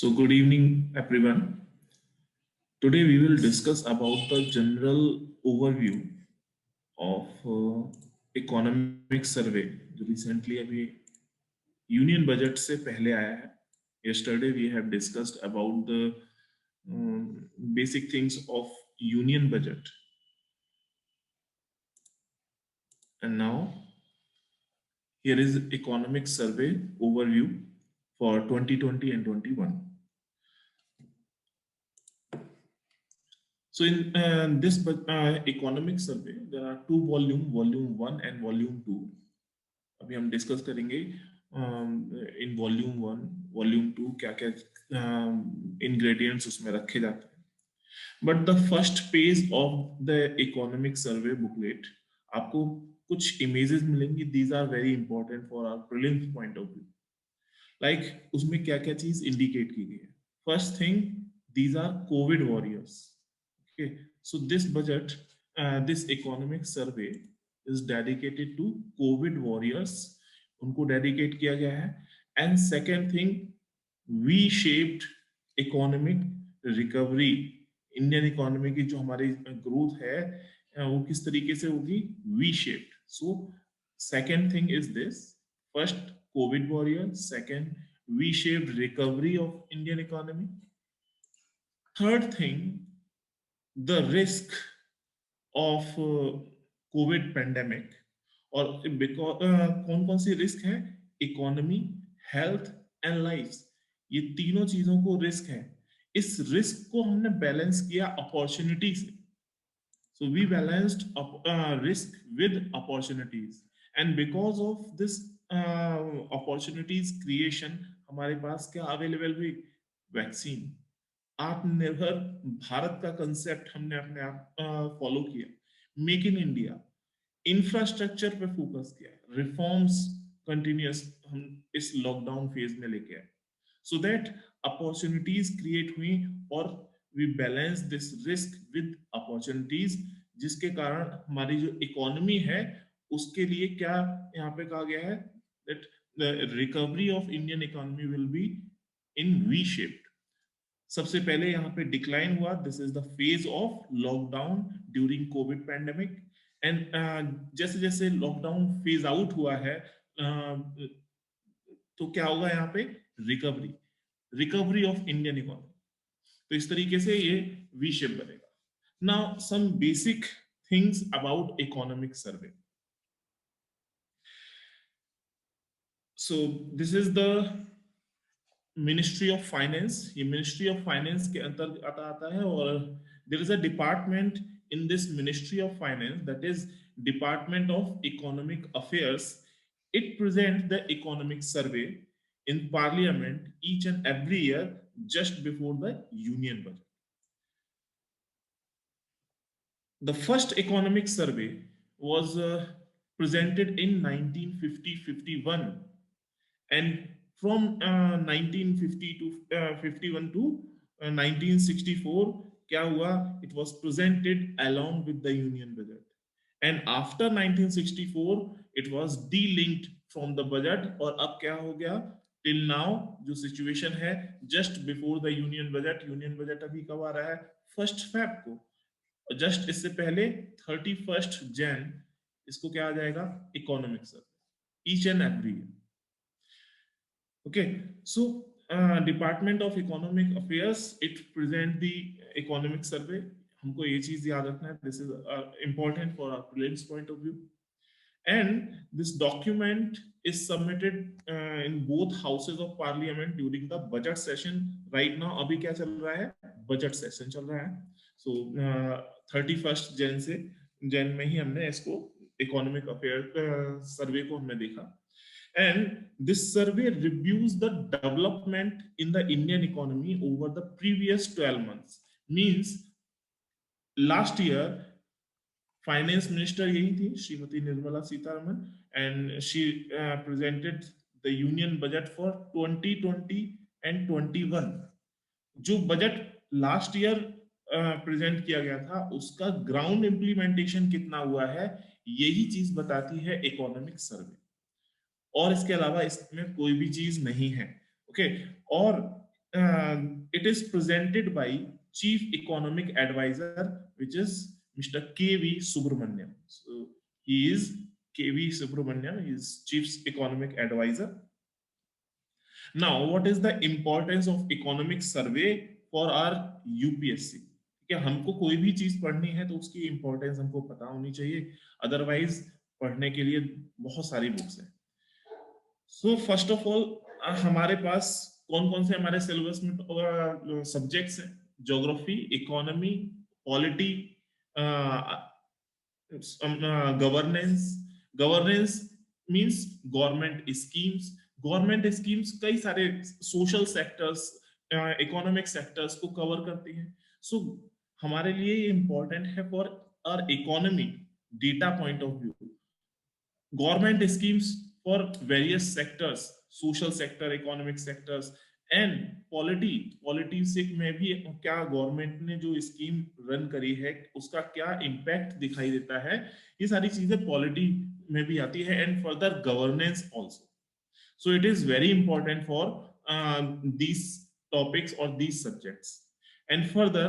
So good evening, everyone. Today we will discuss about the general overview of economic survey जो recently अभी union budget से पहले आया है. Yesterday we have discussed about the basic things of union budget, and now here is economic survey overview for 2020 and 21. So in this economic survey, there are two volume 1 and volume 2. अभी हम discuss करेंगे in volume 1 volume 2 क्या क्या ingredients उसमें रखे जाते हैं. But the first page of the economic survey booklet आपको कुछ इमेजेस मिलेंगी. These are very important for our prelims point of view. Like उसमें क्या क्या चीज इंडिकेट की गई है. First thing, these are Covid warriors. Okay, so this budget, this economic survey is dedicated to COVID warriors. उनको dedicate किया गया है. And second thing, V-shaped economic recovery. Indian economy की जो हमारी growth है वो किस तरीके से होगी? V-shaped. So second thing is this. First, COVID warrior. Second, V-shaped recovery of Indian economy. Third thing, the risk of Covid pandemic. और कौन कौन सी रिस्क है? Economy, health and life. ये तीनों चीजों को रिस्क है. इस रिस्क को हमने बैलेंस किया अपॉर्चुनिटी से. So we balanced risk with opportunities, and because of this opportunities creation हमारे पास क्या अवेलेबल हुई? वैक्सीन. आत्मनिर्भर भारत का कंसेप्ट हमने अपने आप फॉलो किया. मेक इन इंडिया, इंफ्रास्ट्रक्चर पे फोकस किया. रिफॉर्म्स कंटिन्यूअस हम इस लॉकडाउन फेज में लेके आए, सो दैट अपॉर्चुनिटीज क्रिएट हुई और we balance this risk with opportunities, जिसके कारण हमारी जो इकोनॉमी है उसके लिए क्या यहाँ पे कहा गया है? That the recovery of Indian economy will be in V shaped. सबसे पहले यहाँ पे डिक्लाइन हुआ. This is the phase of lockdown during Covid pandemic. And जैसे जैसे लॉकडाउन फेज आउट हुआ है तो क्या होगा यहाँ पे? Recovery, recovery of Indian economy. तो इस तरीके से ये वी शेप बनेगा. Now some basic things about economic survey. So this is the ministry of finance. ये मिनिस्ट्री ऑफ फाइनेंस के अंतर्गत आता है. और there is a department in this ministry of finance, that is department of economic affairs. It present the economic survey in parliament each and every year just before the union budget. The first economic survey was presented in 1950-51, and from 1950 to 51 to 1964 क्या हुआ? It was presented along with the union budget, and after 1964 it was delinked from the budget. और अब क्या हो गया? Till now जो situation है, just before the union budget अभी कब आ रहा है? 1 Feb को. जस्ट इससे पहले 31 जैन इसको क्या आ जाएगा? Economic survey each and every year. Okay, so department of economic affairs it present the economic survey. हमको ये चीज याद रखना है. This is important for our prelims point of view. And this document is submitted in both houses of parliament during the budget session. Right now अभी क्या चल रहा है? बजट सेशन चल रहा है. So 31 जैन से जैन में ही हमने इसको इकोनॉमिक अफेयर सर्वे को हमने देखा. And this survey reviews the development in the Indian economy over the previous 12 months. Means last year finance minister यही थी, Shrimati Nirmala Sitharaman, and she presented the union budget for 2020 and 21. जो बजट लास्ट ईयर प्रेजेंट किया गया था उसका ground implementation कितना हुआ है, यही चीज बताती है इकोनॉमिक सर्वे. और इसके अलावा इसमें कोई भी चीज नहीं है. ओके, और it is presented by Chief Economic Advisor, which is Mr. K.V. Subramaniam. So he is K.V. Subramaniam, he is Chief Economic Advisor. Now, what is the importance of economic survey for our UPSC? ठीक है, हमको कोई भी चीज पढ़नी है तो उसकी इंपॉर्टेंस हमको पता होनी चाहिए, अदरवाइज पढ़ने के लिए बहुत सारी बुक्स हैं। सो फर्स्ट ऑफ ऑल हमारे पास कौन कौन से हमारे सिलेबस में सब्जेक्ट्स हैं? Geography, economy, polity, governance. Governance means government schemes. Government schemes कई सारे सोशल सेक्टर्स, इकोनॉमिक सेक्टर्स को कवर करती हैं। सो हमारे लिए ये इंपॉर्टेंट है for our economy data point of view. Government schemes for various sectors, social sector, economic sectors and polity. Politics में भी क्या गवर्नमेंट ने जो स्कीम रन करी है उसका क्या इम्पैक्ट दिखाई देता है, ये सारी चीजें पॉलिटी में भी आती है। And further governance also. So it is very important for these topics or these subjects. And further,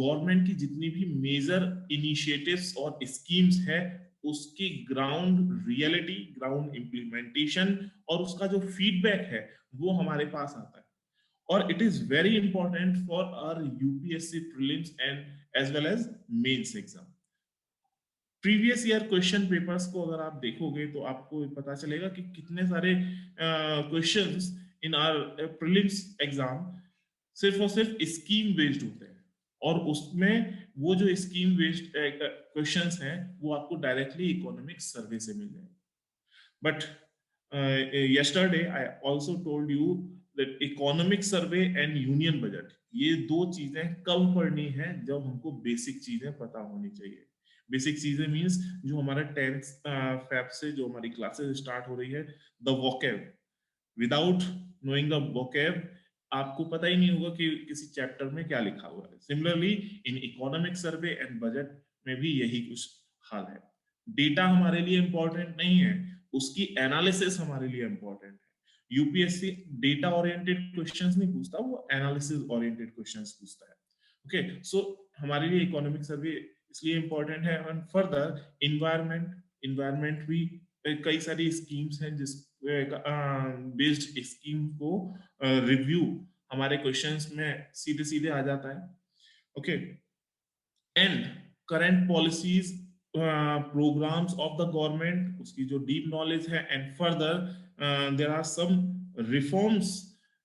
government की जितनी भी major initiatives और schemes है, उसकी ground reality, ground implementation और उसका जो feedback है, वो हमारे पास आता है। और it is very important for our UPSC prelims and as well as mains exam. Previous year question papers को अगर आप देखोगे तो आपको पता चलेगा कि कितने सारे questions in our prelims exam सिर्फ और सिर्फ स्कीम बेस्ड होते हैं, और उसमें वो जो स्कीम बेस्ड क्वेश्चंस हैं वो आपको डायरेक्टली इकोनॉमिक सर्वे से मिल जाएंगे। But yesterday I also told you that economic survey and union budget, ये दो चीजें कब पढ़नी है? जब हमको बेसिक चीजें पता होनी चाहिए। बेसिक चीजें मींस जो हमारा 10th फेब से जो हमारी क्लासेस स्टार्ट हो रही है, the vocab. Without knowing the vocab आपको पता ही नहीं होगा कि किसी चैप्टर में क्या लिखा हुआ है। Similarly in economic survey and budget में भी यही कुछ हाल है। डेटा हमारे लिए इंपॉर्टेंट नहीं है, उसकी एनालिसिस हमारे लिए इंपॉर्टेंट है। यूपीएससी डेटा ओरिएंटेड क्वेश्चंस नहीं पूछता, वो एनालिसिस ओरिएंटेड क्वेश्चंस पूछता है। ओके, सो हमारे लिए इकोनॉमिक सर्वे इसलिए इंपॉर्टेंट है। एंड फर्दर इन्वायरमेंट भी कई सारी स्कीम्स हैं जिस बेस्ड स्कीम को रिव्यू हमारे क्वेश्चंस में सीधे सीधे आ जाता है। Okay, and current policies, programmes of the government, उसकी जो डीप नॉलेज है। And further there are some reforms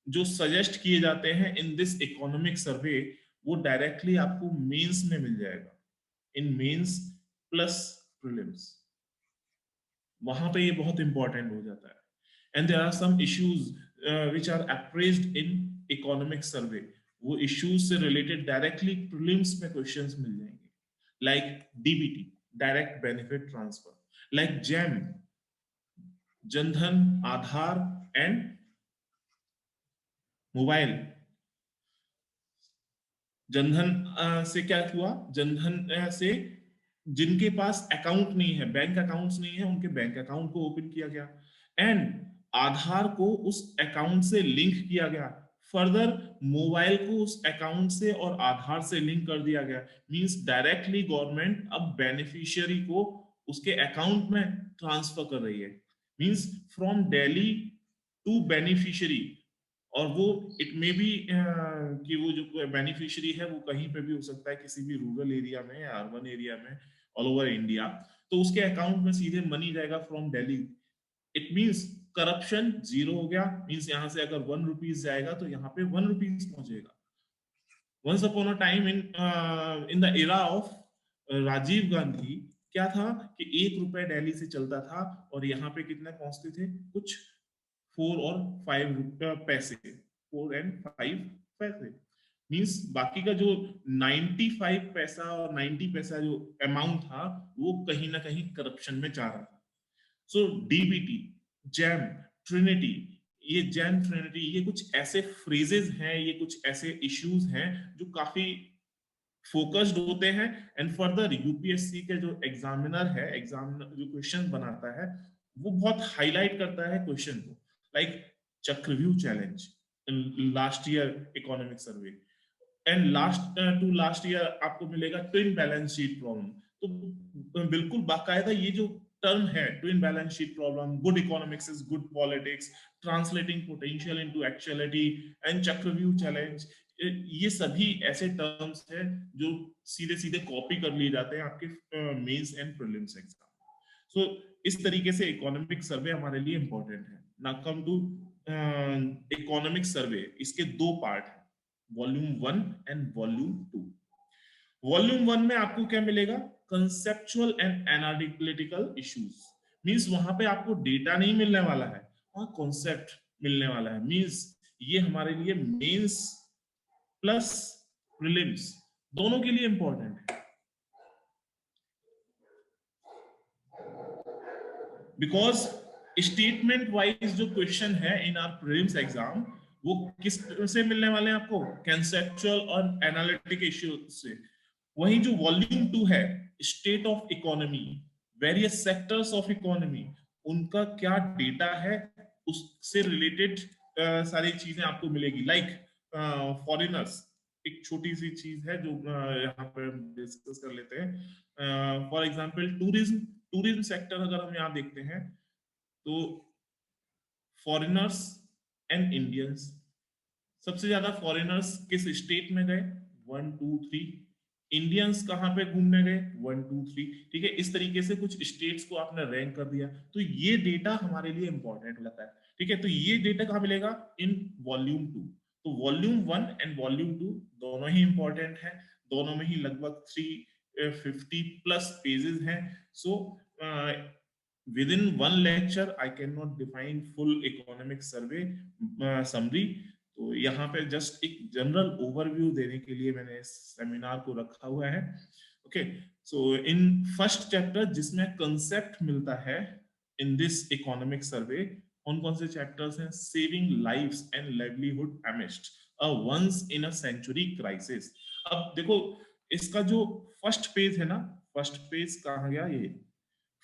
जो सजेस्ट किए जाते हैं इन दिस इकोनॉमिक सर्वे, वो डायरेक्टली आपको मेंस में मिल जाएगा, इन मेंस प्लस प्रीलिम्स। वहां पे ये बहुत इंपॉर्टेंट हो जाता है। And there are some issues which are appraised in economic survey, वो इश्यूज से रिलेटेड डायरेक्टली प्रीलिम्स में क्वेश्चंस मिल जाएंगे, like DBT, direct benefit transfer, like JAM, Jan Dhan, Aadhaar and mobile. Jan Dhan से क्या हुआ? जनधन से जिनके पास अकाउंट नहीं है, बैंक अकाउंट्स नहीं है, उनके बैंक अकाउंट को ओपन किया गया। एंड आधार को उस अकाउंट से लिंक किया गया। फर्दर मोबाइल को उस अकाउंट से और आधार से लिंक कर दिया गया। मींस डायरेक्टली गवर्नमेंट अब बेनिफिशियरी को उसके अकाउंट में ट्रांसफर कर रही है। Means from Delhi to beneficiary. और वो इट मे बी कि वो जो बेनिफिशियरी है वो कहीं पे भी हो सकता है, किसी भी रूरल एरिया में या अर्बन एरिया में, ऑल ओवर इंडिया। तो उसके अकाउंट में सीधे मनी जाएगा from Delhi. It means corruption zero हो गया। मींस यहां से अगर 1 रुपीज जाएगा तो यहाँ पे 1 रुपीज पहुंचेगा। Once upon a time in the era of Rajiv Gandhi क्या था कि 1 रुपए दिल्ली से चलता था और यहाँ पे कितने पहुंचते थे? कुछ 4 और 5 पैसे, 4 एंड 5 पैसे। मींस बाकी का जो 95 पैसा और 90 पैसा जो अमाउंट था वो कहीं ना कहीं करप्शन में जा रहा था। सो डीबीटी, जैम, ट्रिनिटी, ये जैम, ट्रिनिटी, ये कुछ ऐसे फ्रेजेस हैं, ये कुछ ऐसे इश्यूज हैं जो काफी फोकस्ड होते हैं। एंड फर्दर यूपीएससी के जो एग्जामिनर है, एग्जाम जो क्वेश्चन बनाता है, वो बहुत हाईलाइट करता है क्वेश्चन को, लाइक चक्रव्यूह challenge, last year economic survey, and last year आपको मिलेगा ट्विन बैलेंस शीट प्रॉब्लम। तो बिल्कुल बाकायदा ये जो टर्म है, twin balance sheet problem, good economics is good politics, translating potential into actuality, and चक्रव्यूह चैलेंज, ये सभी ऐसे टर्म्स हैं जो सीधे सीधे कॉपी कर लिए जाते हैं आपके mains and prelims exam. So इस तरीके से इकोनॉमिक सर्वे हमारे लिए इंपॉर्टेंट है। Now come to economic survey, इसके दो पार्ट हैं, वॉल्यूम 1 एंड वॉल्यूम 2। वॉल्यूम 1 में आपको क्या मिलेगा? Conceptual and analytical issues, means वहां पे आपको डेटा नहीं मिलने वाला है, वहां कॉन्सेप्ट मिलने वाला है। मींस ये हमारे लिए मेंस प्लस प्रीलिम्स दोनों के लिए इंपॉर्टेंट है, बिकॉज स्टेटमेंट वाइज जो क्वेश्चन है इन आर प्रीलिम्स एग्जाम, वो किस से मिलने वाले हैं आपको? कंसेप्चुअल और एनालिटिक इश्यू से। वही जो वॉल्यूम 2 है, state of economy, various sectors of economy, उनका क्या डेटा है, उससे रिलेटेड सारी चीजें आपको मिलेगी। लाइक फॉरेनर्स, एक छोटी सी चीज है जो यहाँ पे डिस्कस कर लेते हैं। For example tourism, tourism sector अगर हम यहाँ देखते हैं तो फॉरेनर्स एंड इंडियंस, सबसे ज्यादा फॉरेनर्स किस स्टेट में गए? 1 2 3। इंडियंस कहां पे घूमने गए? 1 2 3। ठीक है, इस तरीके से कुछ स्टेट्स को आपने रैंक कर दिया, तो ये डेटा हमारे लिए इंपॉर्टेंट होता है। ठीक है, तो ये डेटा कहां मिलेगा? In volume 2। तो वॉल्यूम 1 एंड वॉल्यूम 2 दोनों ही इंपॉर्टेंट है, दोनों में ही लगभग 350 प्लस पेजेस हैं। सो within one lecture I cannot define full economic survey summary। तो यहाँ पे जस्ट एक जनरल ओवरव्यू देने के लिए मैंने इस सेमिनार को रखा हुआ है। Okay, so in first chapter जिसमें कंसेप्ट मिलता है इन दिस इकोनॉमिक सर्वे, कौन कौन से चैप्टर्स हैं? Saving lives and livelihood amidst a once in a century crisis. अब देखो इसका जो फर्स्ट पेज है ना, फर्स्ट पेज कहाँ गया? ये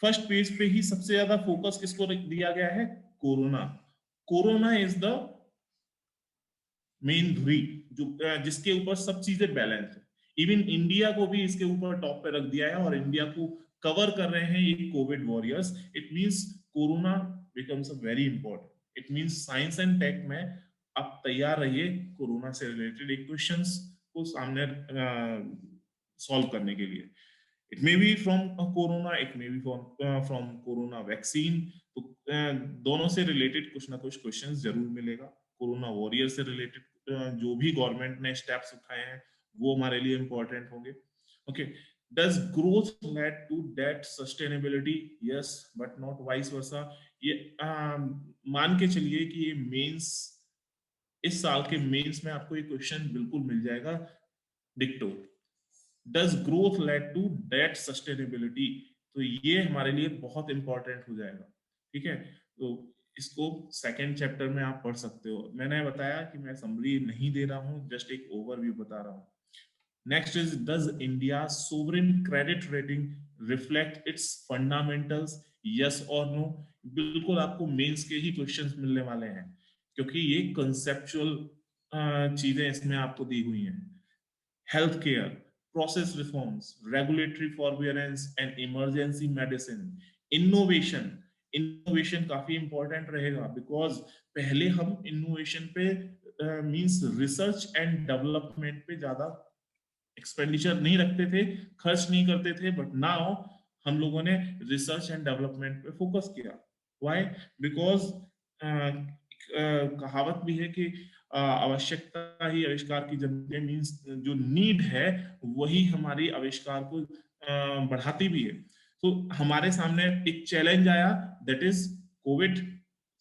फर्स्ट पेज पे ही सबसे ज्यादा फोकस किसको दिया गया है? Corona. Corona is the main धुरी जो जिसके ऊपर सब चीजें बैलेंस है। इवन इंडिया को भी इसके ऊपर टॉप पे रख दिया है और इंडिया को कवर कर रहे हैं ये covid warriors. It means corona becomes a very important. It means science and tech में आप तैयार रहिए कोरोना से रिलेटेड एक क्वेश्चंस को सामने सॉल्व करने के लिए। It may be from corona, it may be from corona vaccine. तो दोनों से रिलेटेड कुछ ना कुछ क्वेश्चंस जरूर मिलेगा। कोरोना वॉरियर से रिलेटेड जो भी गवर्नमेंट ने स्टेप्स उठाए हैं वो हमारे लिए इंपॉर्टेंट होंगे। Okay, does growth lead to debt sustainability? Yes, but not vice versa. ये मान के चलिए कि ये मेंस, इस साल के मेंस में आपको ये क्वेश्चन बिल्कुल मिल जाएगा डिक्टो। Does growth lead to debt sustainability? तो ये हमारे लिए बहुत इंपॉर्टेंट हो जाएगा। ठीक है, तो इसको सेकंड चैप्टर में आप पढ़ सकते हो। मैंने बताया कि मैं समरी नहीं दे रहा हूं, जस्ट एक ओवरव्यू बता रहा हूं। Next is does India sovereign credit rating reflect it's fundamentals? Yes और नो। बिल्कुल आपको मेंस के ही क्वेश्चंस मिलने वाले हैं क्योंकि ये कंसेप्चुअल चीजें इसमें आपको दी हुई हैं। Health care, process reforms, regulatory forbearance and emergency medicine, innovation। innovation काफी इंपॉर्टेंट रहेगा बिकॉज पहले हम innovation पे मींस रिसर्च एंड डेवलपमेंट पे ज्यादा एक्सपेंडिचर नहीं रखते थे, खर्च नहीं करते थे, बट नाउ हम लोगों ने रिसर्च एंड डेवलपमेंट पे फोकस किया। व्हाई? बिकॉज कहावत भी है कि आवश्यकता ही आविष्कार की जन्म है। मींस जो नीड है वही हमारी आविष्कार को बढ़ाती भी है। तो हमारे सामने एक चैलेंज आया, दैट इज कोविड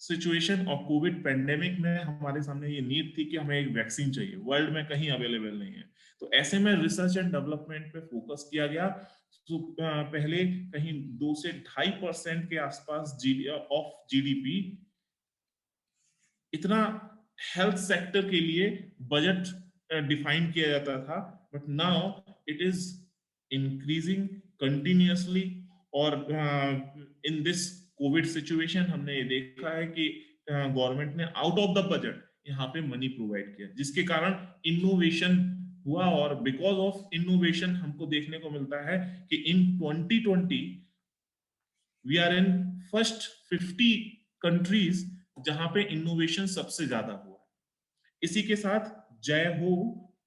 सिचुएशन। और कोविड पेंडेमिक में हमारे सामने ये नीड थी कि हमें एक वैक्सीन चाहिए, वर्ल्ड में कहीं अवेलेबल नहीं है। तो ऐसे में रिसर्च एंड डेवलपमेंट पे फोकस किया गया। तो पहले कहीं 2 से 2.5% के आसपास ऑफ जीडीपी इतना हेल्थ सेक्टर के लिए बजट डिफाइन किया जाता था, but now it is increasing continuously. और इन दिस कोविड सिचुएशन हमने ये देखा है कि गवर्नमेंट ने आउट ऑफ द बजट यहाँ पे मनी प्रोवाइड किया, जिसके कारण इनोवेशन हुआ। और बिकॉज ऑफ इनोवेशन हमको देखने को मिलता है कि in 2020 we are in first 50 countries जहां पे इनोवेशन सबसे ज्यादा हुआ है। इसी के साथ जय हो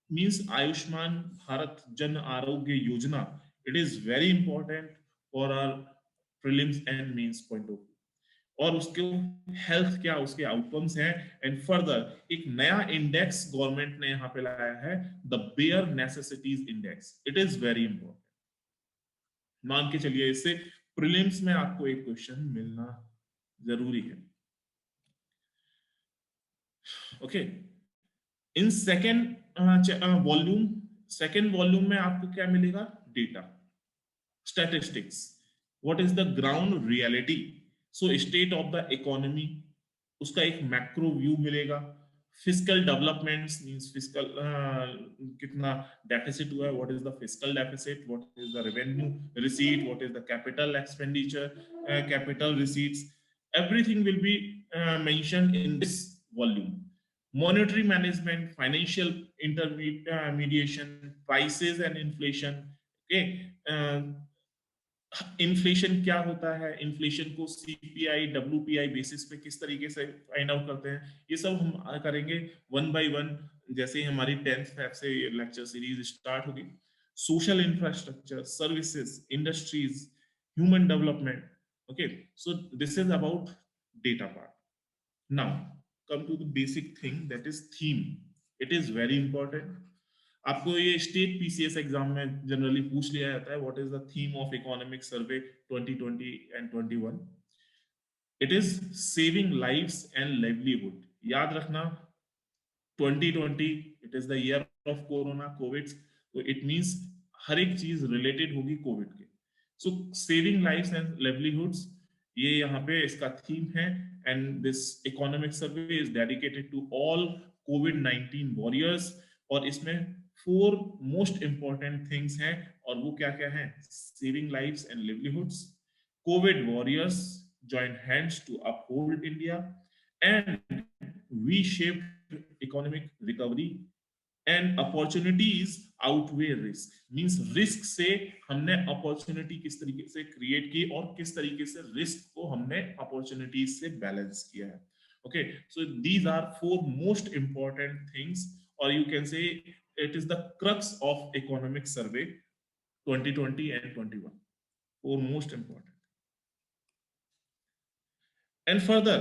means Ayushman Bharat Jan Arogya Yojana, it is very important for our prelims and mains point of view. और उसके हेल्थ क्या उसके आउटकम्स हैं। एंड फर्दर एक नया इंडेक्स गवर्नमेंट ने यहाँ पे लाया है, the bare necessities index, it is very important. मान के चलिए इससे प्रीलिम्स में आपको एक क्वेश्चन मिलना जरूरी है। ओके, इन सेकेंड वॉल्यूम में आपको क्या मिलेगा? Data, statistics, what is the ground reality, so state of the economy, उसका एक मैक्रो व्यू मिलेगा। फिस्कल डेवलपमेंट्स मींस फिस्कल कितना डेफिसिट हुआ है, what is the fiscal deficit, what is the revenue receipt, what is the capital expenditure, capital receipts, everything will be mentioned in this volume. Monetary management, financial intermediation, prices and inflation. Okay, inflation क्या होता है, inflation को CPI WPI basis पे किस तरीके से find out करते हैं, ये सब हम करेंगे वन बाय वन जैसे ही हमारी 10th फेब से लेक्चर सीरीज स्टार्ट होगी। Social infrastructure, services, industries, human development. Okay, so this is about data part. Now come to the basic thing that is theme. It is very important. आपको ये state PCS exam में generally पूछ लिया जाता है, what is the theme of economic survey 2020 and 21। It is saving lives and livelihood. याद रखना 2020 it is the year of corona Covid, तो इट मींस हर एक चीज रिलेटेड होगी कोविड के। So saving lives and livelihoods, ये यहाँ पे इसका थीम है। And this economic survey is dedicated to all कोविड-19 वॉरियर्स। और इसमें 4 मोस्ट इंपॉर्टेंट थिंग्स हैं, और वो क्या क्या है? Saving lives and livelihoods, Covid warriors joined hands to uphold India, and we shaped economic recovery, and opportunities outweigh risk, means risk से हमने opportunity किस तरीके से create की और किस तरीके से risk को हमने opportunities से balance किया है। Okay, so these are 4 most important things, or you can say it is the crux of economic survey 2020 and 21, 4 most important. And further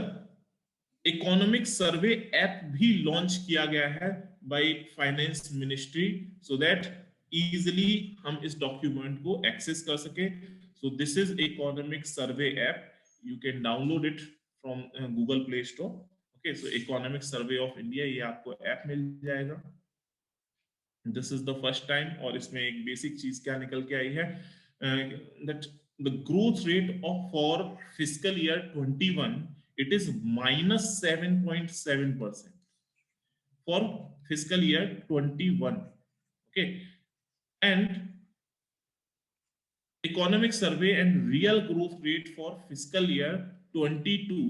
economic survey app भी लॉन्च किया गया है by finance ministry, so that easily हम इस document को access कर सके। सो this is economic survey app, you can download it from Google play store. Okay, so economic survey of India, ये आपको ऐप मिल जाएगा। This is the first time, और इसमें एक बेसिक चीज क्या निकल के आई है, that the growth rate of for fiscal year 21, it is minus 7.7% for fiscal year 21. Okay, and economic survey and real growth rate for fiscal year 22,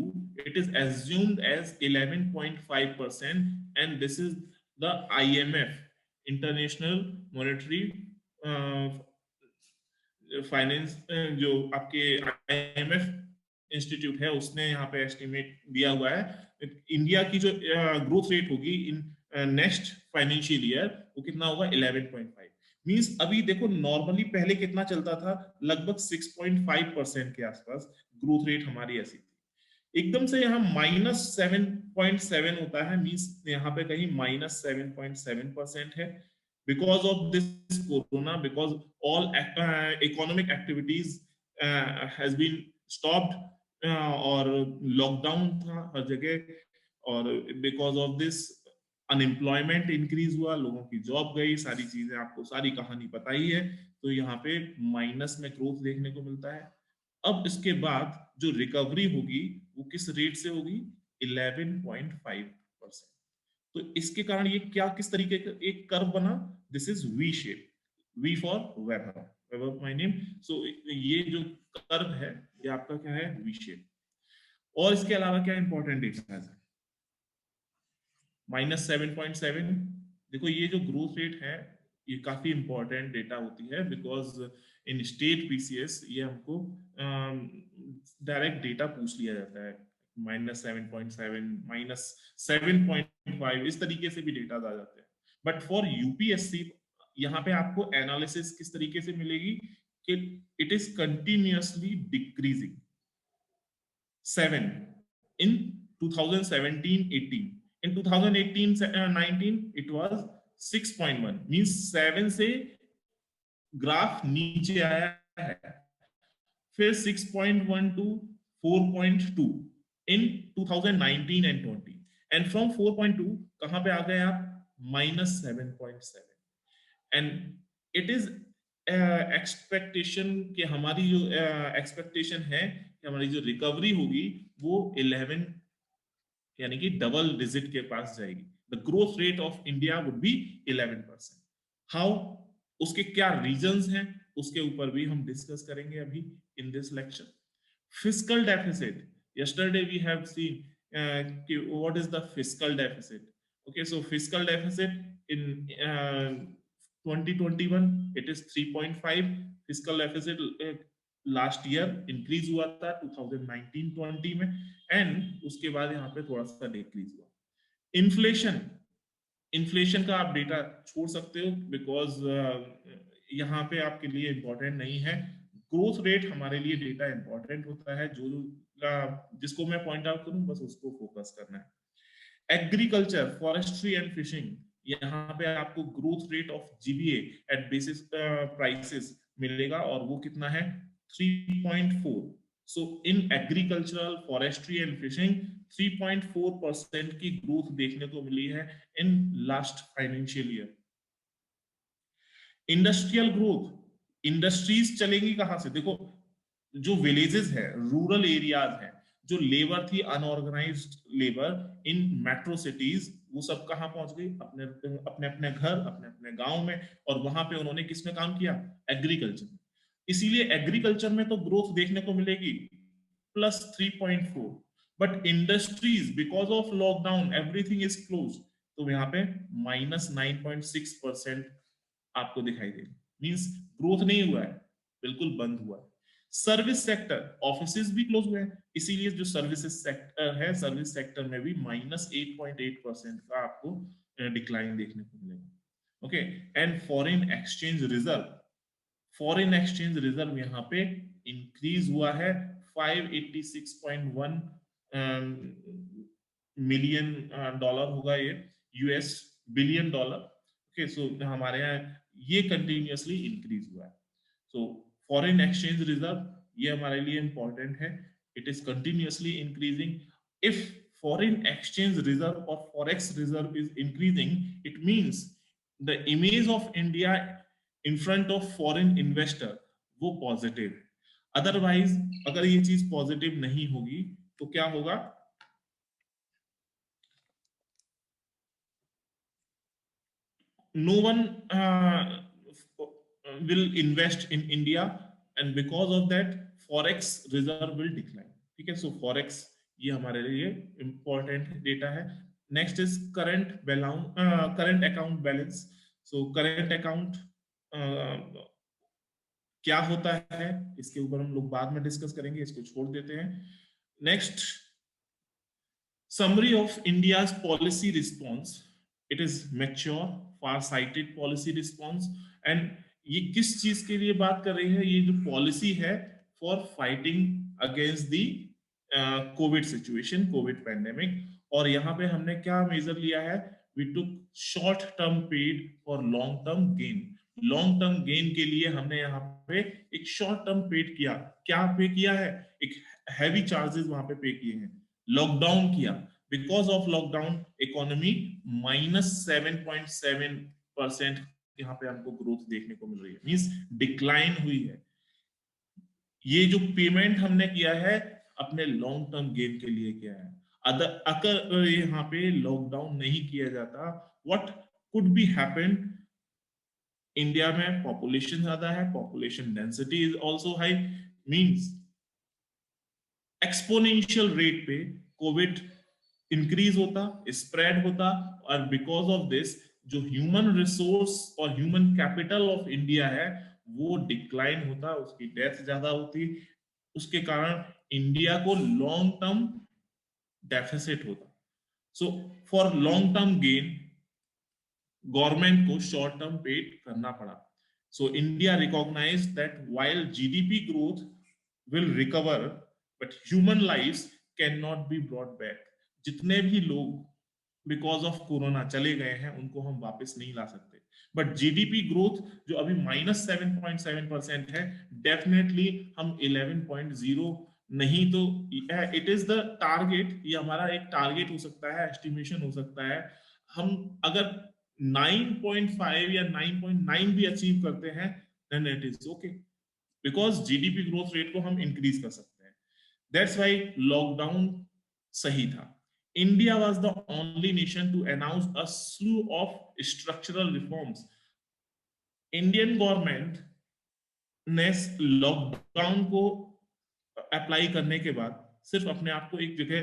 it is assumed as 11.5%, and this is the IMF, International Monetary finance, जो आपके IMF institute है उसने यहाँ पे estimate दिया हुआ है। India की जो ग्रोथ रेट होगी इन नेक्स्ट फाइनेंशियल ईयर, वो कितना होगा? 11.5। मींस अभी देखो नॉर्मली पहले कितना चलता था, लगभग 6.5% के आसपास ग्रोथ रेट हमारी ऐसी थी। एकदम से यहाँ -7.7 होता है, मींस यहाँ पे कहीं -7.7% है। because of this corona, because all economic activities has been stopped, और लॉकडाउन था हर जगह, और because of this unemployment increase हुआ, लोगों की जॉब गई, सारी चीजें आपको सारी कहानी पता ही है। तो यहाँ पे माइनस में ग्रोथ देखने को मिलता है। अब इसके बाद जो रिकवरी होगी वो किस रेट से होगी? 11.5%। तो इसके कारण ये क्या किस तरीके का एक कर्व बना? This is V shape, V for Weber, Weber my name. So ये जो कर्व है ये आपका क्या है? V shape. और इसके अलावा क्या इंपॉर्टेंट डेटा है? -7.7। देखो ये जो ग्रोथ रेट है ये काफी इंपॉर्टेंट डेटा होती है, बिकॉज इन स्टेट पीसीएस ये हमको डायरेक्ट डेटा पूछ लिया जाता है, -7.7, -7.5, इस तरीके से भी डेटा आ जाते हैं। बट फॉर यूपीएससी यहाँ पे आपको एनालिसिस किस तरीके से मिलेगी कि it is continuously decreasing. 7 in 2017-18, in 2018-19 it was 6.1, means 7 से ग्राफ नीचे आया है, फिर 6.1 to 4.2 in 2019 and 20, and from 4.2 कहां पे आ गए आप, -7.7। एंड इट इज एक्सपेक्टेशन कि हमारी जो एक्सपेक्टेशन है कि हमारी जो रिकवरी होगी वो 11, यानी कि डबल डिजिट के पास जाएगी। The growth rate of India would be 11%। How, उसके क्या रीजंस हैं उसके ऊपर भी हम डिस्कस करेंगे अभी in this lecture. Fiscal deficit, yesterday we have seen what is the fiscal deficit. Okay, so fiscal deficit in 2021 it is 3.5, fiscal deficit last year increase हुआ था 2019-20 में, एंड उसके बाद यहाँ पे थोड़ा सा डिक्रीज हुआ। इन्फ्लेशन, इन्फ्लेशन का आप डेटा छोड़ सकते हो, बिकॉज यहाँ पे आपके लिए इंपॉर्टेंट नहीं है। ग्रोथ रेट हमारे लिए डेटा इंपॉर्टेंट होता है, जो जिसको मैं पॉइंट आउट करूं बस उसको फोकस करना है। एग्रीकल्चर, फॉरेस्ट्री एंड फिशिंग, यहाँ पे आपको growth rate of GVA at basis prices मिलेगा, और वो कितना है, 3.4। So in agricultural, forestry and fishing 3.4% की ग्रोथ देखने को मिली है in last financial year. Industrial growth, industries चलेंगी कहां से, देखो जो विलेजेस है, रूरल एरियाज है, जो लेबर थी unorganised labour in metro cities, वो सब कहां पहुंच गई, अपने अपने अपने घर, अपने अपने गांव में, और वहां पे उन्होंने किसमें काम किया, एग्रीकल्चर में। इसीलिए एग्रीकल्चर में तो ग्रोथ देखने को मिलेगी +3.4, but industries because of lockdown everything is close, तो यहाँ पे -9.6% आपको दिखाई देगा, मींस ग्रोथ नहीं हुआ है, बिल्कुल बंद हुआ है। सर्विस सेक्टर, ऑफिसेज भी क्लोज हुए हैं, इसीलिए जो सर्विसेज सेक्टर है, सर्विस सेक्टर में भी -8.8% का आपको डिक्लाइन देखने को मिलेगा। Okay, and foreign exchange reserve, foreign exchange reserve यहाँ पे इंक्रीज हुआ है, 586.1 मिलियन डॉलर होगा ये, यूएस बिलियन डॉलर। ओके, सो हमारे यहाँ ये कंटिन्यूअसली इंक्रीज हुआ है। सो फॉरेन एक्सचेंज रिजर्व ये हमारे लिए इंपॉर्टेंट है, it is continuously increasing. If foreign exchange reserve और forex reserve is increasing, it means the image of India in front of foreign investor वो पॉजिटिव है। Otherwise अगर ये चीज पॉजिटिव नहीं होगी तो क्या होगा, no one will invest in India, and because of that forex reserve will decline। ठीक है, सो forex ये हमारे लिए इंपॉर्टेंट डेटा है। Next is current account balance. So current account क्या होता है इसके ऊपर हम लोग बाद में डिस्कस करेंगे, इसको छोड़ देते हैं। Next, summary of India's policy response, it is mature, far sighted policy response, and ये किस चीज के लिए बात कर रही है, ये जो पॉलिसी है for fighting against the covid situation, covid pandemic. और यहाँ पे हमने क्या मेजर लिया है, we took short term pain for long term gain. Long term gain के लिए हमने यहाँ पे एक शॉर्ट टर्म पेड किया, क्या पे किया है, एक हैवी चार्जेस वहां पे किए हैं, लॉकडाउन किया, बिकॉज ऑफ लॉकडाउन इकोनॉमी -7.7% यहाँ पे हमको ग्रोथ देखने को मिल रही है, मींस डिक्लाइन हुई है। ये जो पेमेंट हमने किया है अपने लॉन्ग टर्म गेन के लिए किया है। अगर यहाँ पे लॉकडाउन नहीं किया जाता, what could be happen, India में पॉपुलेशन ज्यादा है, population density is also high, means exponential rate पे कोविड इंक्रीज होता, स्प्रेड होता, और बिकॉज ऑफ दिस जो ह्यूमन रिसोर्स और ह्यूमन कैपिटल ऑफ इंडिया है वो डिक्लाइन होता, उसकी डेथ ज्यादा होती, उसके कारण इंडिया को लॉन्ग टर्म डेफिसिट होता। So for long term gain government को शॉर्ट टर्म पेड करना पड़ा। So India recognise that while GDP growth will recover but human lives can not be brought back. जितने भी लोग बिकॉज ऑफ कोरोना चले गए हैं उनको हम वापस नहीं ला सकते, बट जीडीपी ग्रोथ जो अभी -7.7% है, डेफिनेटली हम 11.0 नहीं तो इट इज द टारगेट, ये हमारा एक टारगेट हो सकता है, एस्टिमेशन हो सकता है। हम अगर 9.5 या 9.9 भी अचीव करते हैं then it is okay, because GDP growth rate को हम इंक्रीज कर सकते हैं। दैट्स वाई लॉकडाउन सही था। India was the only nation to announce a slew of structural reforms. Indian government ने लॉकडाउन को अप्लाई करने के बाद सिर्फ अपने आप को एक जगह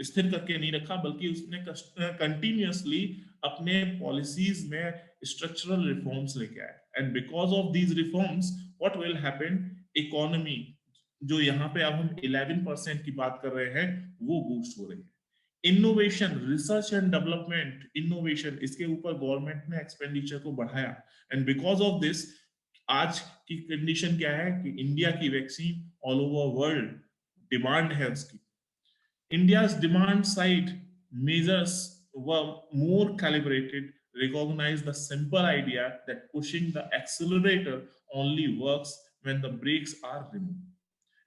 स्थिर करके नहीं रखा, बल्कि उसने कंटिन्यूअसली अपने पॉलिसीज में स्ट्रक्चरल रिफॉर्म्स लेके आए। And because of these reforms what will happen, economy जो यहाँ पे अब हम 11% की बात कर रहे हैं वो बूस्ट हो रही है। Innovation, research and development, innovation, इसके ऊपर गवर्नमेंट ने एक्सपेंडिचर को बढ़ाया। एंड बिकॉज ऑफ दिस आज की कंडीशन क्या है कि इंडिया की vaccine all over world demand है उसकी। India's demand side measures were more calibrated, recognize the simple idea that pushing the accelerator only works when the brakes are removed.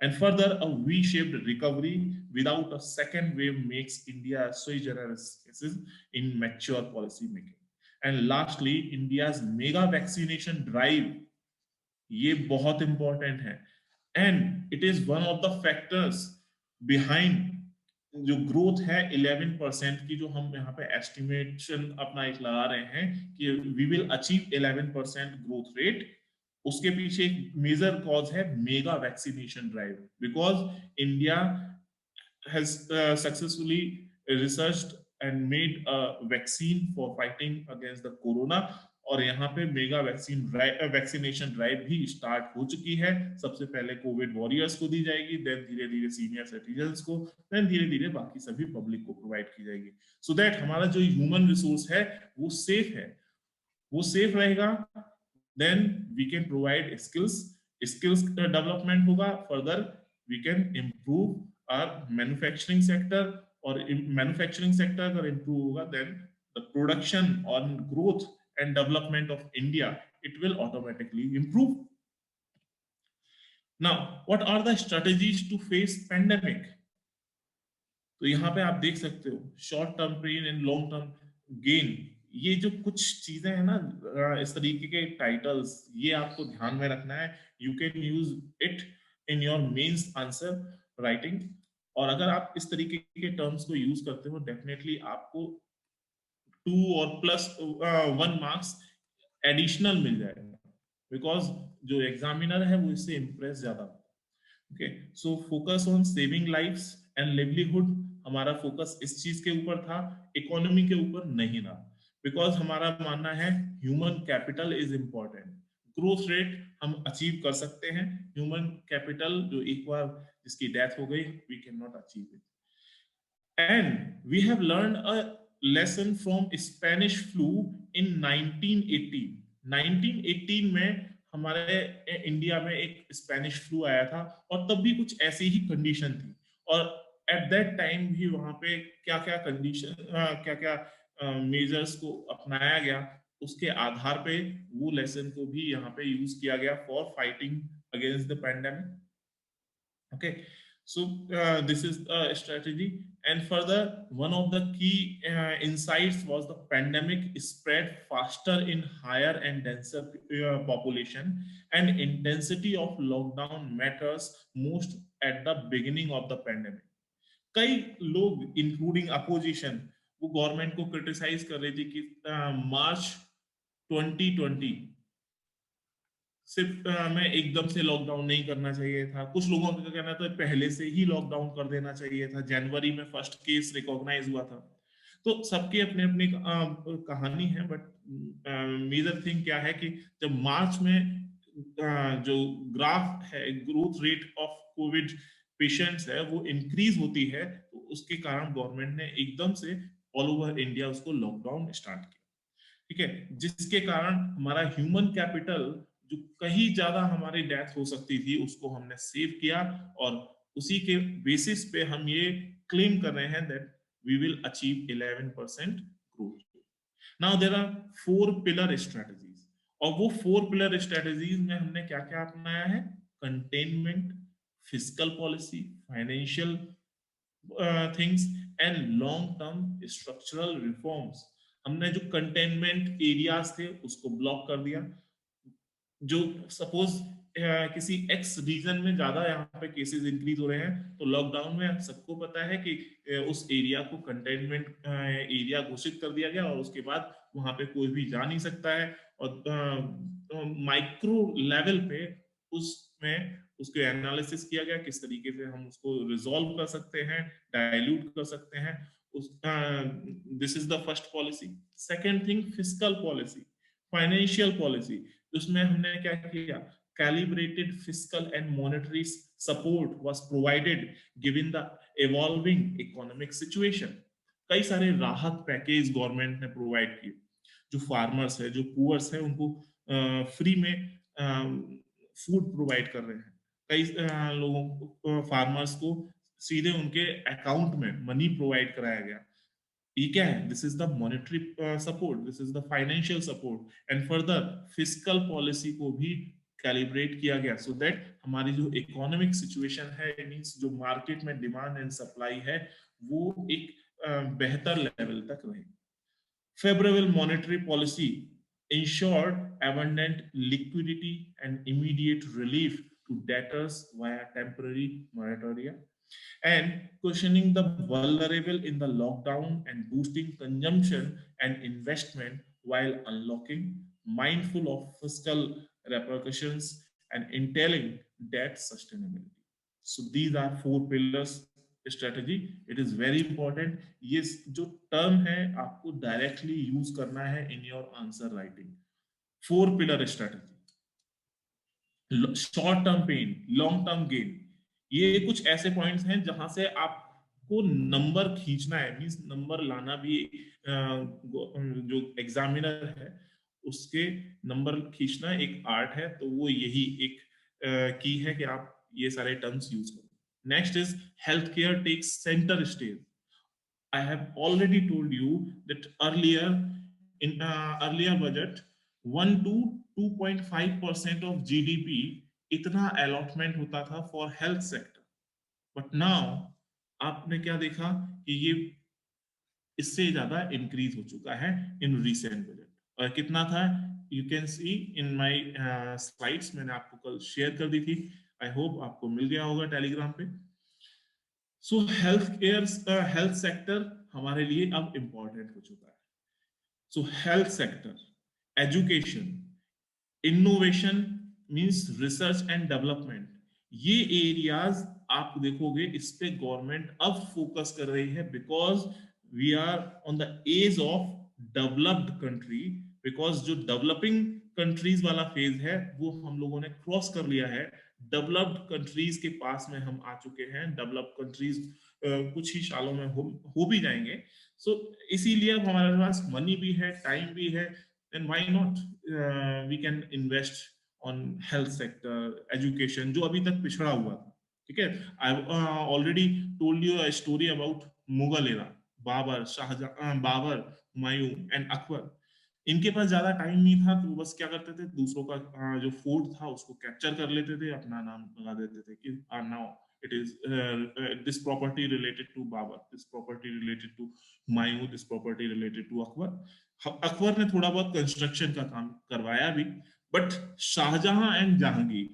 And further, a V-shaped recovery without a second wave makes India sui generis in mature policy making. And lastly, India's mega vaccination drive, ये बहुत important है, and it is one of the factors behind जो growth है 11% की, जो हम यहाँ पे एस्टिमेशन अपना एक लगा रहे हैं कि we will achieve 11% growth rate. उसके पीछे एक मेजर कॉज है mega vaccination drive, because India has successfully researched and made a vaccine for fighting against the corona, और यहाँ पे मेगा वैक्सीनेशन ड्राइव भी स्टार्ट हो चुकी है। सबसे पहले कोविड वॉरियर्स को दी जाएगी, देन धीरे धीरे सीनियर सिटीजन्स को, देन धीरे धीरे बाकी सभी पब्लिक को प्रोवाइड की जाएगी, सो दैट हमारा जो ह्यूमन रिसोर्स है वो सेफ है, वो सेफ रहेगा। Then we can provide skills, skills development होगा, further we can improve our manufacturing sector, और मैन्युफैक्चरिंग सेक्टर अगर इम्प्रूव होगा देन द प्रोडक्शन और growth and development of India, it will automatically improve. Now, what are the strategies to face pandemic? तो यहाँ पे आप देख सकते हो short term pain and long term gain, ये जो कुछ चीजें हैं ना, इस तरीके के टाइटल्स, ये आपको ध्यान में रखना है। You can use it in your mains answer writing, और अगर आप इस तरीके के टर्म्स को यूज करते हो डेफिनेटली आपको 2 और +1 मार्क्स एडिशनल मिल जाएगा, बिकॉज जो एग्जामिनर है वो इससे इंप्रेस ज्यादा होता है। Okay, so focus on saving lives and livelihood, हमारा फोकस इस चीज के ऊपर था, इकोनॉमी के ऊपर नहीं था, बिकॉज हमारा मानना है human capital is important. Growth rate हम अचीव कर सकते हैं, ह्यूमन कैपिटल जो एक बार जिसकी डेथ हो गई we can not achieve it. And we have learned a lesson from Spanish flu in 1918. 1918 में हमारे इंडिया में एक स्पेनिश फ्लू आया था, और तब भी कुछ ऐसी ही कंडीशन थी, और एट दैट टाइम भी वहां पे क्या क्या कंडीशन, क्या क्या मेजर्स को अपनाया गया, उसके आधार पे वो लेसन को भी यहाँ पे यूज किया गया for fighting against the pandemic. Okay, so this is a strategy, and further, one of the key insights was the pandemic spread faster in higher and denser population, and intensity of lockdown matters most at the beginning of the pandemic. कई लोग including opposition वो government को criticise कर रही थी कि मार्च 2020 सिर्फ मैं एकदम से लॉकडाउन नहीं करना चाहिए था। कुछ लोगों का कहना था पहले से ही लॉकडाउन कर देना चाहिए था, जनवरी में फर्स्ट केस रिकॉग्नाइज हुआ था। तो सबकी अपनी अपनी कहानी है, बट मेजर थिंग क्या है कि जब मार्च में जो ग्राफ है, growth rate of Covid patients है, वो इंक्रीज होती है, तो उसके कारण गवर्नमेंट ने एकदम से ऑल ओवर इंडिया उसको लॉकडाउन स्टार्ट किया। ठीक है, जिसके कारण हमारा ह्यूमन कैपिटल, जो कहीं ज्यादा हमारी डेथ हो सकती थी, उसको हमने सेव किया, और उसी के बेसिस पे हम ये क्लेम कर रहे हैं that we will achieve 11% growth. Now there are 4 pillar strategies, और वो 4 पिलर स्ट्रेटजीज में हमने क्या क्या अपनाया है? Containment, physical policy, financial things and long term structural reforms. हमने जो कंटेनमेंट एरियाज थे उसको ब्लॉक कर दिया। जो सपोज किसी एक्स रीजन में ज्यादा यहाँ पे केसेस इंक्रीज हो रहे हैं, तो लॉकडाउन में सबको पता है कि उस एरिया को कंटेनमेंट एरिया घोषित कर दिया गया, और उसके बाद वहां पे कोई भी जा नहीं सकता है। और माइक्रो लेवल पे उसमें उसको एनालिसिस किया गया, किस तरीके से हम उसको रिजॉल्व कर सकते हैं, डायल्यूट कर सकते हैं। उस this is the first policy. Second thing, physical policy, financial policy. उसमें हमने क्या किया? calibrated fiscal and monetary support was provided given the evolving economic situation। कई सारे राहत पैकेज गवर्नमेंट ने प्रोवाइड किए। जो फार्मर्स है, जो पुअर्स है, उनको फ्री में फूड प्रोवाइड कर रहे हैं। कई लोगों को, फार्मर्स को सीधे उनके अकाउंट में मनी प्रोवाइड कराया गया। ये क्या है? This is the monetary support, this is the financial support, and further physical policy को भी कैलिब्रेट किया गया, सो दैट हमारी जो इकोनॉमिक सिचुएशन है, मींस जो मार्केट में डिमांड एंड सप्लाई है, वो एक बेहतर लेवल तक रहे। Favorable monetary policy ensured abundant liquidity and immediate relief to debtors via temporary moratoria, and cushioning the vulnerable in the lockdown and boosting consumption and investment while unlocking, mindful of fiscal repercussions and entailing debt sustainability. So these are 4 pillars strategy. It is very important. ये जो term है आपको directly use करना है in your answer writing. 4 pillar strategy, short term pain, long term gain. ये कुछ ऐसे points हैं जहां से आपको नंबर खींचना है, मींस नंबर लाना भी जो एग्जामिनर है उसके नंबर खींचना एक आर्ट है। तो वो यही एक की है कि आप ये सारे टर्म्स यूज करो। Next is health care takes centre stage. I have already told you that earlier in earlier budget 1 to 2.5% of GDP इतना allotment होता था for health sector, but now आपने क्या देखा कि ये इससे ज्यादा इंक्रीज हो चुका है इन रिसेंट बजट। और कितना था? You can see in my slides, मैंने आपको कल शेयर कर दी थी। आई होप आपको मिल गया होगा टेलीग्राम पे। सो हेल्थ केयर, हेल्थ सेक्टर हमारे लिए अब इंपॉर्टेंट हो चुका है। सो health sector, education, innovation, means research and development, ये एरियाज आप देखोगे इस पे गवर्नमेंट अब फोकस कर रही है, because we are on the edge of developed country. Because जो डेवलपिंग कंट्रीज वाला फेज है वो हम लोगों ने क्रॉस कर लिया है, डेवलप्ड कंट्रीज के पास में हम आ चुके हैं। डेवलप्ड कंट्रीज कुछ ही सालों में हो भी जाएंगे। सो इसीलिए अब हमारे पास मनी भी है, टाइम भी है, then why not we can invest on health sector, education, जो अभी तक पिछड़ा हुआ था। ठीक है, I already told you a story about Mughal era, Babur, Shahjahan, Babur, Humayun and Akbar. इनके पास ज्यादा टाइम नहीं था, तो बस क्या करते थे, दूसरों का जो फोर्ट था उसको कैप्चर कर लेते थे, अपना नाम लगा देते थे कि now it is this property related to Babur, this property related to Humayun, this property related to Akbar। Akbar ने थोड़ा बहुत कंस्ट्रक्शन का काम करवाया भी, but Shahjahan and Jahangir,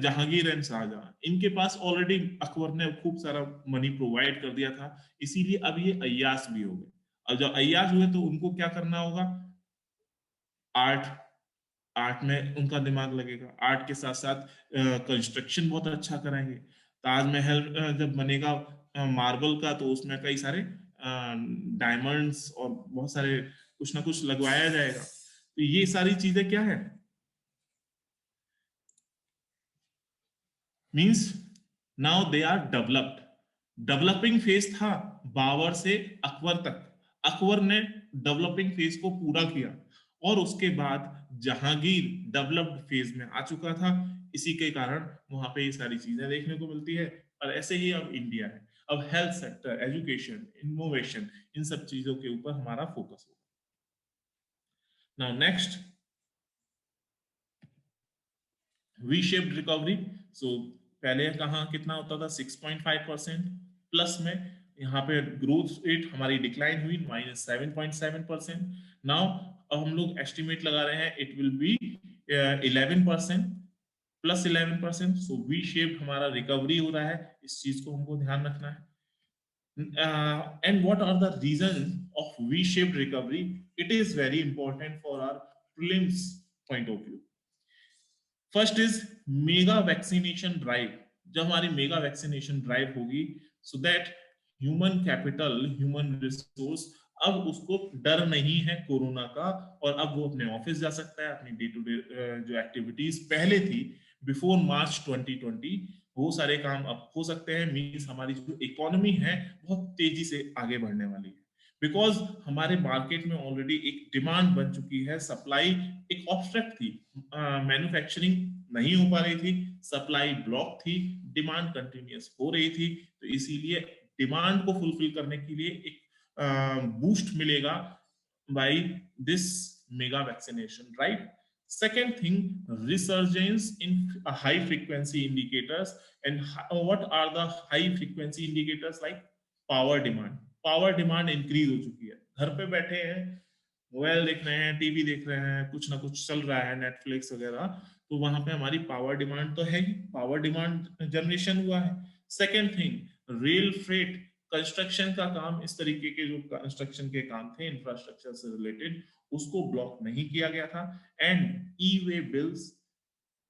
Jahangir and Shahjahan, इनके पास ऑलरेडी अकबर ने खूब सारा मनी प्रोवाइड कर दिया था, इसीलिए अब ये अय्याश भी हो गए। और जब अय्याश हुए तो उनको क्या करना होगा? आर्ट, आर्ट में उनका दिमाग लगेगा, आर्ट के साथ साथ कंस्ट्रक्शन बहुत अच्छा कराएंगे। ताजमहल जब बनेगा मार्बल का, तो उसमें कई सारे डायमंड्स और बहुत सारे कुछ ना कुछ लगवाया जाएगा। तो ये सारी चीजें क्या है, means now they are developed. Developing phase था बाबर से अकबर तक, अकबर ने डेवलपिंग फेज को पूरा किया, और उसके बाद जहांगीर डेवलप्ड फेज में आ चुका था। इसी के कारण वहां पे ये सारी चीजें देखने को मिलती है। और ऐसे ही अब इंडिया है, अब हेल्थ सेक्टर, एजुकेशन, इनोवेशन, इन सब चीजों के ऊपर हमारा फोकस होगा। Now next, V shaped recovery. So पहले कहाँ कितना होता था, 6.5% प्लस में, यहाँ पे ग्रोथ रेट हमारी डिक्लाइन हुई -7.7%। नाउ अब हम लोग एस्टिमेट लगा रहे हैं it will be 11%, +11%। So V shaped हमारा रिकवरी हो रहा है, इस चीज को हमको ध्यान रखना है। And what are the reasons of V-shaped recovery? It is very important for our prelims point of view. First is mega vaccination drive. जब हमारी मेगा वैक्सीनेशन ड्राइव होगी, so that human capital, human resource, अब उसको डर नहीं है corona का, और अब वो अपने ऑफिस जा सकता है, अपनी डे टू डे जो एक्टिविटीज पहले थी बिफोर मार्च 2020, वो सारे काम अब हो सकते हैं। मींस हमारी जो इकोनॉमी है बहुत तेजी से आगे बढ़ने वाली है, बिकॉज हमारे मार्केट में ऑलरेडी एक डिमांड बन चुकी है, सप्लाई एक ऑब्स्ट्रक्ट थी, मैन्युफैक्चरिंग नहीं हो पा रही थी, सप्लाई ब्लॉक थी, डिमांड कंटिन्यूअस हो रही थी। तो इसीलिए डिमांड को फुलफिल करने के लिए एक बूस्ट मिलेगा by this mega vaccination, right? Second thing, resurgence in high frequency indicators. And what are the high frequency indicators? Like power demand. Power demand increase हो चुकी है, घर पे बैठे हैं, मोबाइल देख रहे हैं, टीवी देख रहे हैं, कुछ ना कुछ चल रहा है, नेटफ्लिक्स वगैरह, तो वहां पे हमारी पावर डिमांड तो है ही, पावर डिमांड जनरेशन हुआ है। Second thing, rail freight, construction का काम, इस तरीके के जो कंस्ट्रक्शन के काम थे इंफ्रास्ट्रक्चर से रिलेटेड, उसको ब्लॉक नहीं किया गया था। And e way bills,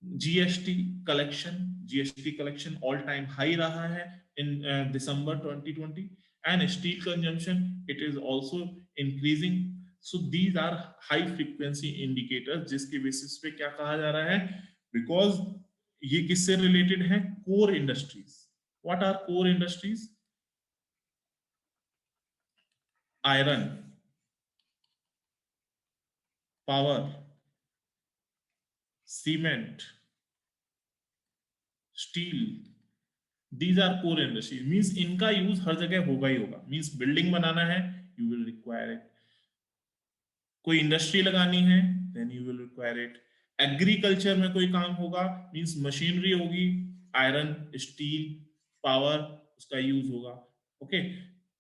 GST collection, GST collection all time high रहा है in December 2020, and steel consumption it is also increasing. So these are high frequency indicators, जिसके बेसिस पे क्या कहा जा रहा है, बिकॉज ये किससे रिलेटेड है, core industries. What are core industries? Iron, power, cement, steel, these are core industries. Means इनका यूज हर जगह होगा ही होगा। मीन्स बिल्डिंग बनाना है, यू विल रिक्वायर इट। कोई इंडस्ट्री लगानी है, then you will require it. Agriculture में कोई काम होगा, मीन्स मशीनरी होगी, आयरन, स्टील, पावर, उसका यूज होगा। ओके,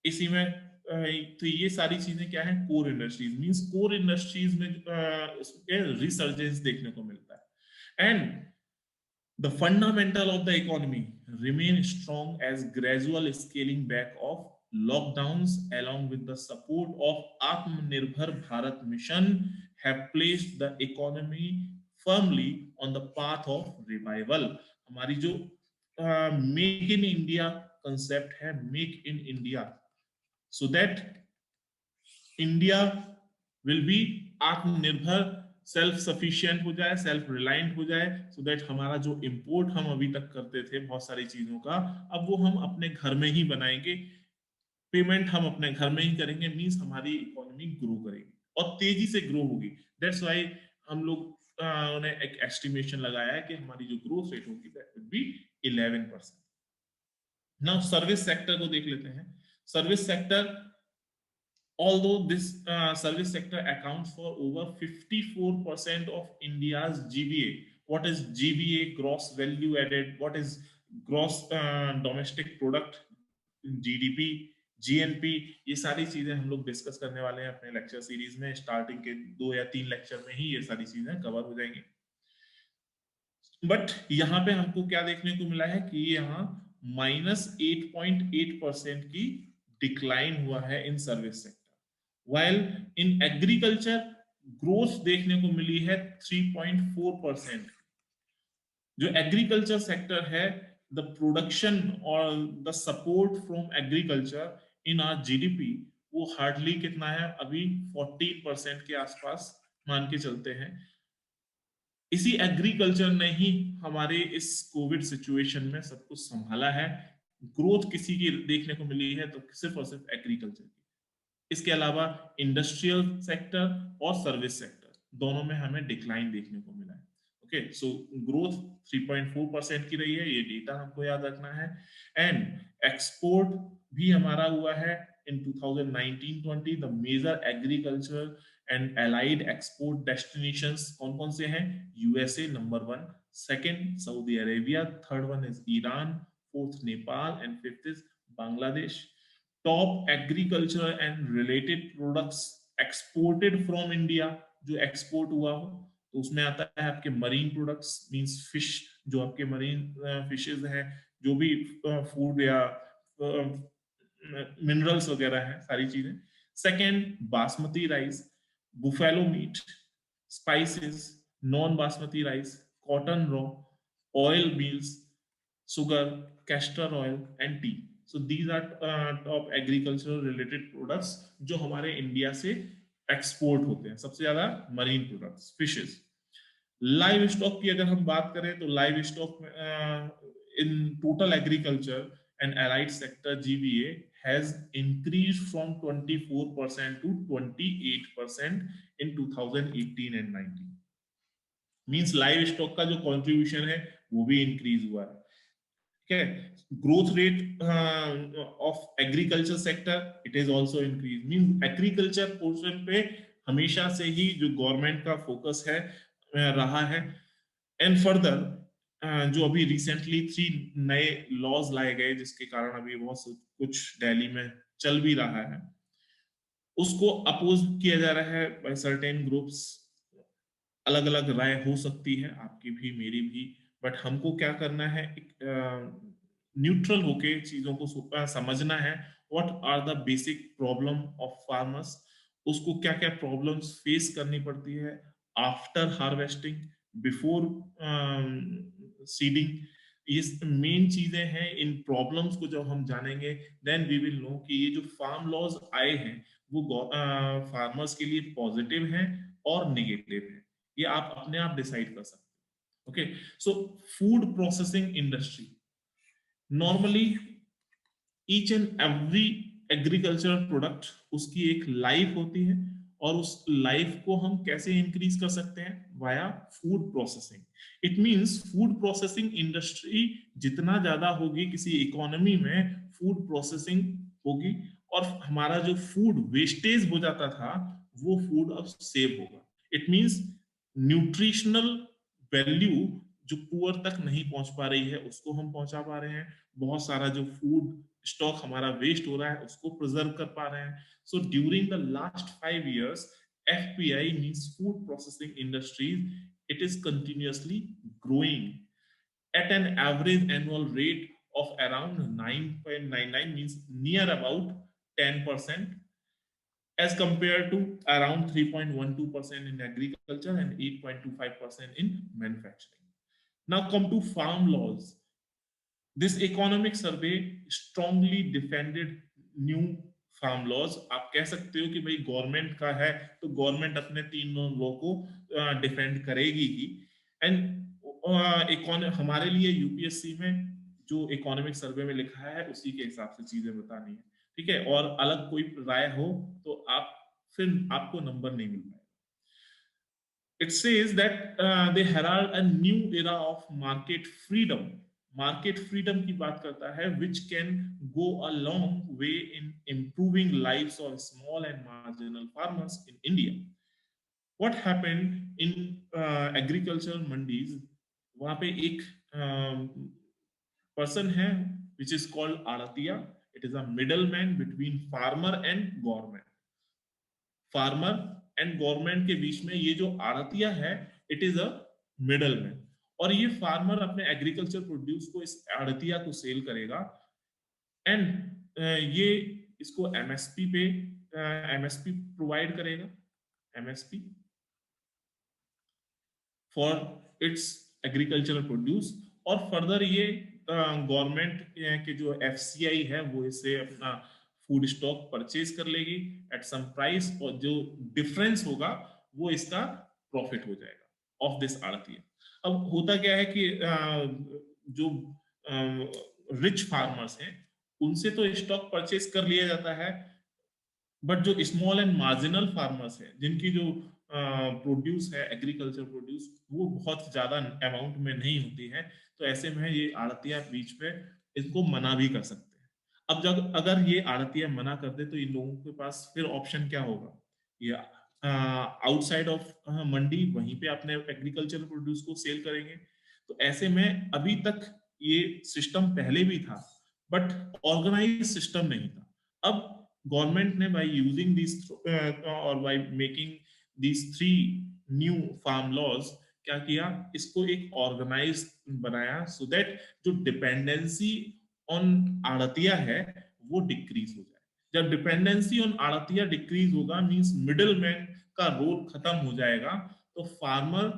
इसी में तो ये सारी चीजें क्या है, core industries. Means core industries में रिसर्जेंस देखने को मिलता है। And the fundamental of the economy remain strong as gradual scaling back of lockdowns along with the support of Atmanirbhar Bharat mission have placed the economy firmly on the path of revival. हमारी जो make in India concept है, make in India, so that India will be आत्मनिर्भर, self sufficient हो जाए, self reliant हो जाए, so that हमारा जो इंपोर्ट हम अभी तक करते थे बहुत सारी चीजों का, अब वो हम अपने घर में ही बनाएंगे, पेमेंट हम अपने घर में ही करेंगे। मींस हमारी इकोनॉमी ग्रो करेगी और तेजी से ग्रो होगी। दैट्स व्हाई हम लोग ने एक एस्टिमेशन लगाया है कि हमारी जो ग्रोथ रेट होगी that will be 11%। Now service sector को देख लेते हैं। Service sector, although this service sector accounts for over 54% of India's GVA. What is GVA? Gross value added. What is gross domestic product? GDP, GNP, ये सारी चीजें हम लोग discuss करने वाले हैं अपने लेक्चर सीरीज में। स्टार्टिंग के 2 या 3 लेक्चर में ही ये सारी चीजें कवर हो जाएंगी। बट यहाँ पे हमको क्या देखने को मिला है कि यहाँ -8.8% की डिक्लाइन हुआ है in service sector, while in agriculture growth देखने को मिली है 3.4%। जो एग्रीकल्चर सेक्टर है, द प्रोडक्शन और the support from agriculture in are GDP, वो हार्डली कितना है अभी 14% के आसपास मान के चलते हैं। इसी एग्रीकल्चर ने ही हमारे इस कोविड सिचुएशन में सब कुछ संभाला है। ग्रोथ किसी की देखने को मिली है तो सिर्फ और सिर्फ एग्रीकल्चर की। इसके अलावा इंडस्ट्रियल सेक्टर और सर्विस सेक्टर दोनों में हमें डिक्लाइन देखने को मिला है। ओके, सो ग्रोथ 3.4% की रही है, ये डेटा हमको याद रखना है। एंड एक्सपोर्ट भी हमारा हुआ है in 2019-20। The major agriculture and allied export destinations कौन कौन से हैं? USA number 1, second Saudi Arabia, third one is Iran, fourth Nepal and fifth is Bangladesh. Top agriculture and related products exported from India, जो export हुआ हो तो उसमें आता है आपके मरीन प्रोडक्ट्स, मींस फिश, जो आपके मरीन फिशेज हैं, जो भी फूड या मिनरल्स वगैरह हैं, सारी चीजें। Second basmati rice, buffalo meat, spices, non basmati rice, cotton raw, oil meals, sugar, castor oil and tea. So these are top agricultural related products जो हमारे इंडिया से एक्सपोर्ट होते हैं। सबसे ज्यादा marine products, fishes. Live stock की अगर हम बात करें तो live stock in total agriculture and allied sector GBA has increased from 24% to 28% in 2018 and 19। Means live stock का जो कंट्रीब्यूशन है वो भी इंक्रीज हुआ है। Okay, growth rate of agriculture sector it is also increased, means agriculture portion पे हमेशा से ही जो गवर्नमेंट का फोकस है रहा है। एंड फर्दर जो अभी रिसेंटली 3 नए लॉज लाए गए जिसके कारण अभी बहुत कुछ दिल्ली में चल भी रहा है, उसको अपोज किया जा रहा है बाय सर्टेन ग्रुप्स। अलग अलग राय हो सकती है, आपकी भी मेरी भी, बट हमको क्या करना है, न्यूट्रल होके चीजों को समझना है। What are the basic problem of farmers, उसको क्या क्या प्रॉब्लम्स फेस करनी पड़ती है आफ्टर हार्वेस्टिंग, बिफोर सीडिंग। ये मेन चीजें हैं। इन प्रॉब्लम्स को जब हम जानेंगे देन वी विल नो कि ये जो फार्म लॉज आए हैं वो फार्मर्स के लिए पॉजिटिव हैं और नेगेटिव है, ये आप अपने आप डिसाइड कर सकते हैं। Okay, so food processing industry, normally each and every agricultural product उसकी एक लाइफ होती है, और उस लाइफ को हम कैसे इंक्रीज कर सकते हैं? Via food processing. It means food processing industry जितना ज्यादा होगी किसी इकोनॉमी में, फूड प्रोसेसिंग होगी, और हमारा जो फूड वेस्टेज हो जाता था वो फूड अब सेव होगा। इट मींस न्यूट्रिशनल वैल्यू जो पुअर तक नहीं पहुंच पा रही है उसको हम पहुंचा पा रहे हैं। बहुत सारा जो फूड स्टॉक हमारा वेस्ट हो रहा है उसको प्रिजर्व कर पा रहे हैं। So during the last 5 years FPI means food processing industries, it is continuously growing at an average annual rate of around 9.99, means near about 10%, as compared to around 3.12% in agriculture and 8.25% in manufacturing. Now come to farm laws. This economic survey strongly defended new farm laws. आप कह सकते हो कि भाई government का है तो government अपने तीनों लॉ को डिफेंड करेगी ही। एंड हमारे लिए यूपीएससी में जो इकोनॉमिक सर्वे में लिखा है उसी के हिसाब से चीजें बतानी है, ठीक है? और अलग कोई राय हो तो आप फिर आपको नंबर नहीं मिल पाएगा। It says that they herald a new era of market freedom. Market freedom की बात करता है, which can go a long way in improving lives of small and marginal farmers in India. What happened in agricultural mandis? वहाँ पे एक person है which is called आड़तिया. It is a middleman between farmer and government. Farmer and government के बीच में ये जो आड़तिया है, it is a middle man, और ये फार्मर अपने एग्रीकल्चर प्रोड्यूस को इस आड़तिया को सेल करेगा। एंड ये इसको एमएसपी पे एमएसपी प्रोवाइड करेगा। MSP for its agricultural produce. और फर्दर ये गवर्नमेंट के जो एफसीआई है वो इसे अपना फूड स्टॉक परचेज कर लेगी एट सम प्राइस, और जो डिफरेंस होगा वो इसका प्रॉफिट हो जाएगा ऑफ दिस आड़ती। अब होता क्या है कि जो रिच फार्मर्स हैं उनसे तो स्टॉक परचेज कर लिया जाता है, बट जो स्मॉल एंड मार्जिनल फार्मर्स हैं जिनकी जो प्रोड्यूस है एग्रीकल्चर प्रोड्यूस वो बहुत ज्यादा अमाउंट में नहीं होती है, तो ऐसे में ये आड़तियां बीच पे इनको मना भी कर सकते हैं। अब जब अगर ये आड़तियां मना कर दे तो इन लोगों के पास फिर ऑप्शन क्या होगा, ये आउटसाइड ऑफ मंडी वहीं पे अपने एग्रीकल्चर प्रोड्यूस को सेल करेंगे। तो ऐसे में अभी तक ये सिस्टम पहले भी था बट ऑर्गेनाइज सिस्टम नहीं था। अब गवर्नमेंट ने बाय यूजिंग दिस और by making these three new farm laws क्या किया, इसको एक ऑर्गेनाइज बनाया सो दैट जो डिपेंडेंसी ऑन आड़तिया है वो डिक्रीज हो जाए। जब डिपेंडेंसी ऑन आड़तिया डिक्रीज होगा मींस मिडिल मैन का रोल खत्म हो जाएगा, तो फार्मर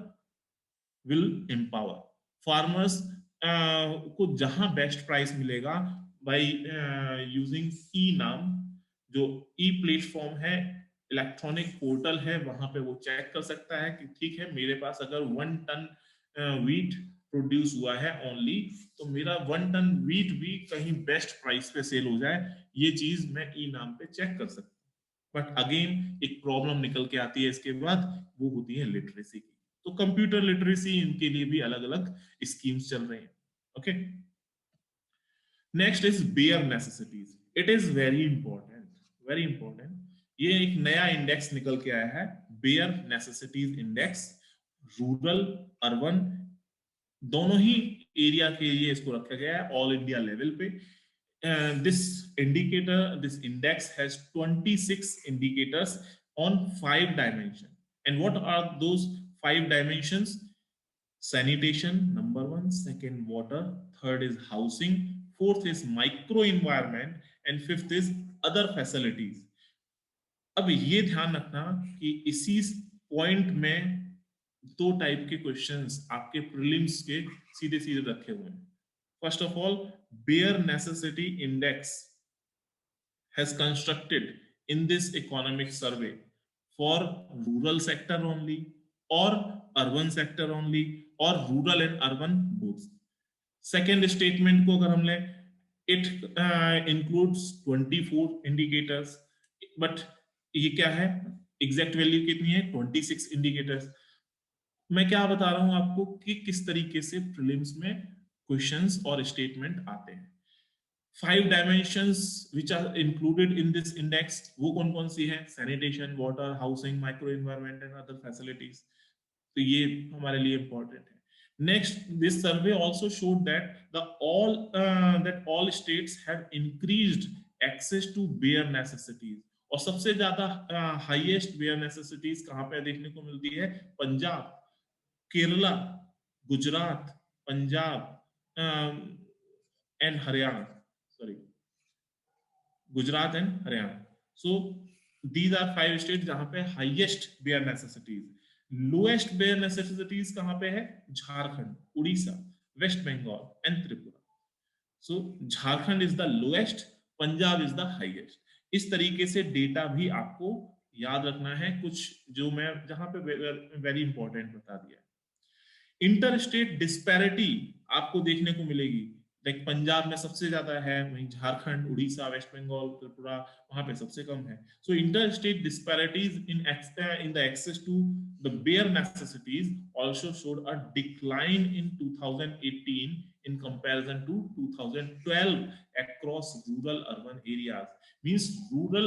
विल एम्पावर फार्मर्स को जहां बेस्ट प्राइस मिलेगा बाय यूजिंग ई नाम, जो ई प्लेटफॉर्म है इलेक्ट्रॉनिक पोर्टल है, वहां पे वो चेक कर सकता है कि ठीक है मेरे पास अगर 1 टन वीट प्रोड्यूस हुआ है ओनली, तो मेरा 1 टन वीट भी कहीं बेस्ट प्राइस पे सेल हो जाए, ये चीज मैं ई नाम पे चेक कर सकता हूँ। बट अगेन एक प्रॉब्लम निकल के आती है इसके बाद, वो होती है लिटरेसी की। तो कंप्यूटर लिटरेसी इनके लिए भी अलग अलग स्कीम्स चल रहे हैं। Okay, next is bear necessities. It is very important, very important. ये एक नया इंडेक्स निकल के आया है, bear necessities index. Rural urban दोनों ही एरिया के लिए इसको रखा गया है ऑल इंडिया लेवल पे। this indicator, this index has 26 indicators on 5 dimensions. And what are those 5 dimensions? Sanitation, number one. Second, water. Third is housing. Fourth is micro environment. And fifth is other facilities. अब ये ध्यान रखना कि इसी point में 2 type के questions आपके prelims के सीधे सीधे रखे हुए हैं। First of all, bare necessity index has constructed in this economic survey for rural sector only or urban sector only or rural and urban both. Second statement को अगर हम ले, it includes 24 indicators, but ये क्या है, exact value कितनी है, 26 indicators. मैं क्या बता रहा हूं आपको कि किस तरीके से प्रीलिम्स में क्वेश्चंस और स्टेटमेंट आते हैं। 5 dimensions which are included in this index वो कौन कौन सी है, sanitation, water, housing, micro environment and other facilities. तो ये हमारे लिए इंपॉर्टेंट है। Next, this survey also showed that that all states have increased access to bare necessities। और सबसे ज्यादा हाईएस्ट बेयर नेसेसिटीज कहां पे देखने को मिलती है, Punjab, Kerala, Gujarat, Punjab and Haryana, sorry Gujarat and Haryana. So these are 5 state जहां पे highest bare necessities. Lowest bare necessities कहां पे है, Jharkhand, Orissa, waste Bengal and Tripura. So Jharkhand is the lowest, Punjab is the highest. इस तरीके से डेटा भी आपको याद रखना है, कुछ जो मैं जहां पे वेरी इंपॉर्टेंट बता दिया। इंटर स्टेट डिस्पैरिटी आपको देखने को मिलेगी, लाइक पंजाब में सबसे ज्यादा है, वहीं झारखंड, उड़ीसा, वेस्ट बंगाल, त्रिपुरा वहां पे सबसे कम है। So interstate disparities in the access to the bare necessities also showed a decline in 2018 in comparison to 2012 across rural urban areas। means rural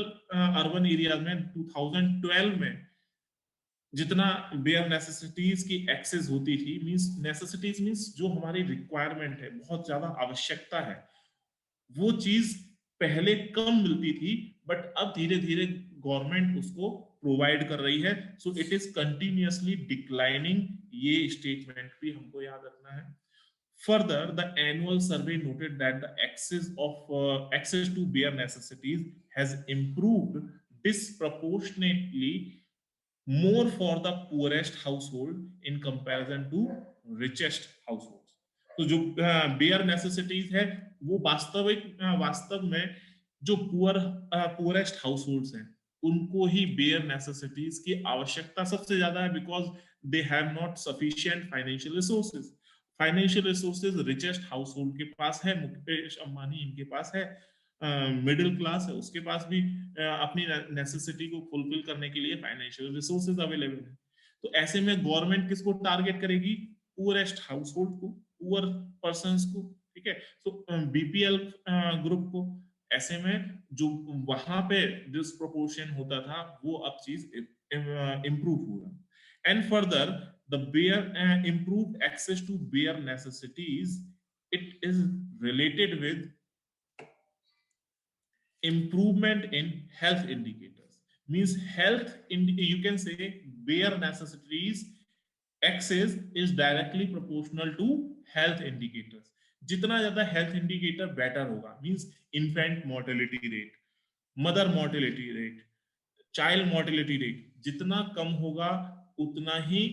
urban areas में 2012 में जितना बेयर नेसेसिटीज की एक्सेस होती थी, मींस नेसेसिटीज मींस जो हमारी requirement है, बहुत ज्यादा आवश्यकता है, वो चीज पहले कम मिलती थी, बट अब धीरे धीरे गवर्नमेंट उसको प्रोवाइड कर रही है। सो इट इज कंटिन्यूअसली डिक्लाइनिंग, ये स्टेटमेंट भी हमको याद रखना है। Further, the annual survey noted that the access to bare necessities has improved disproportionately more for the poorest household in comparison to richest households. तो जो बेयर नेसेसिटीज है वो वास्तव में जो पुअरेस्ट हाउसहोल्ड्स हैं उनको ही बेयर नेसेसिटीज की आवश्यकता सबसे ज्यादा है, because they have not sufficient financial resources. Financial resources richest household के पास है, मुकेश अंबानी इनके पास है, मिडिल क्लास है उसके पास भी अपनी नेसेसिटी को फुलफिल करने के लिए फाइनेंशियल रिसोर्सेज अवेलेबल है। तो ऐसे में गवर्नमेंट किसको टारगेट करेगी? पुअरेस्ट हाउसहोल्ड को, पुअर पर्संस को, ठीक है। तो बीपीएल ग्रुप को। ऐसे में जो वहां पे डिस्प्रोपोर्शन होता था वो अब चीज इंप्रूव हुआ। And further the bare improved access to bare necessities, it is related with improvement in health indicators. Means you can say bare necessities access is directly proportional to health indicators. जितना ज्यादा health indicator better होगा, means infant mortality rate, mother mortality rate, child mortality rate जितना कम होगा उतना ही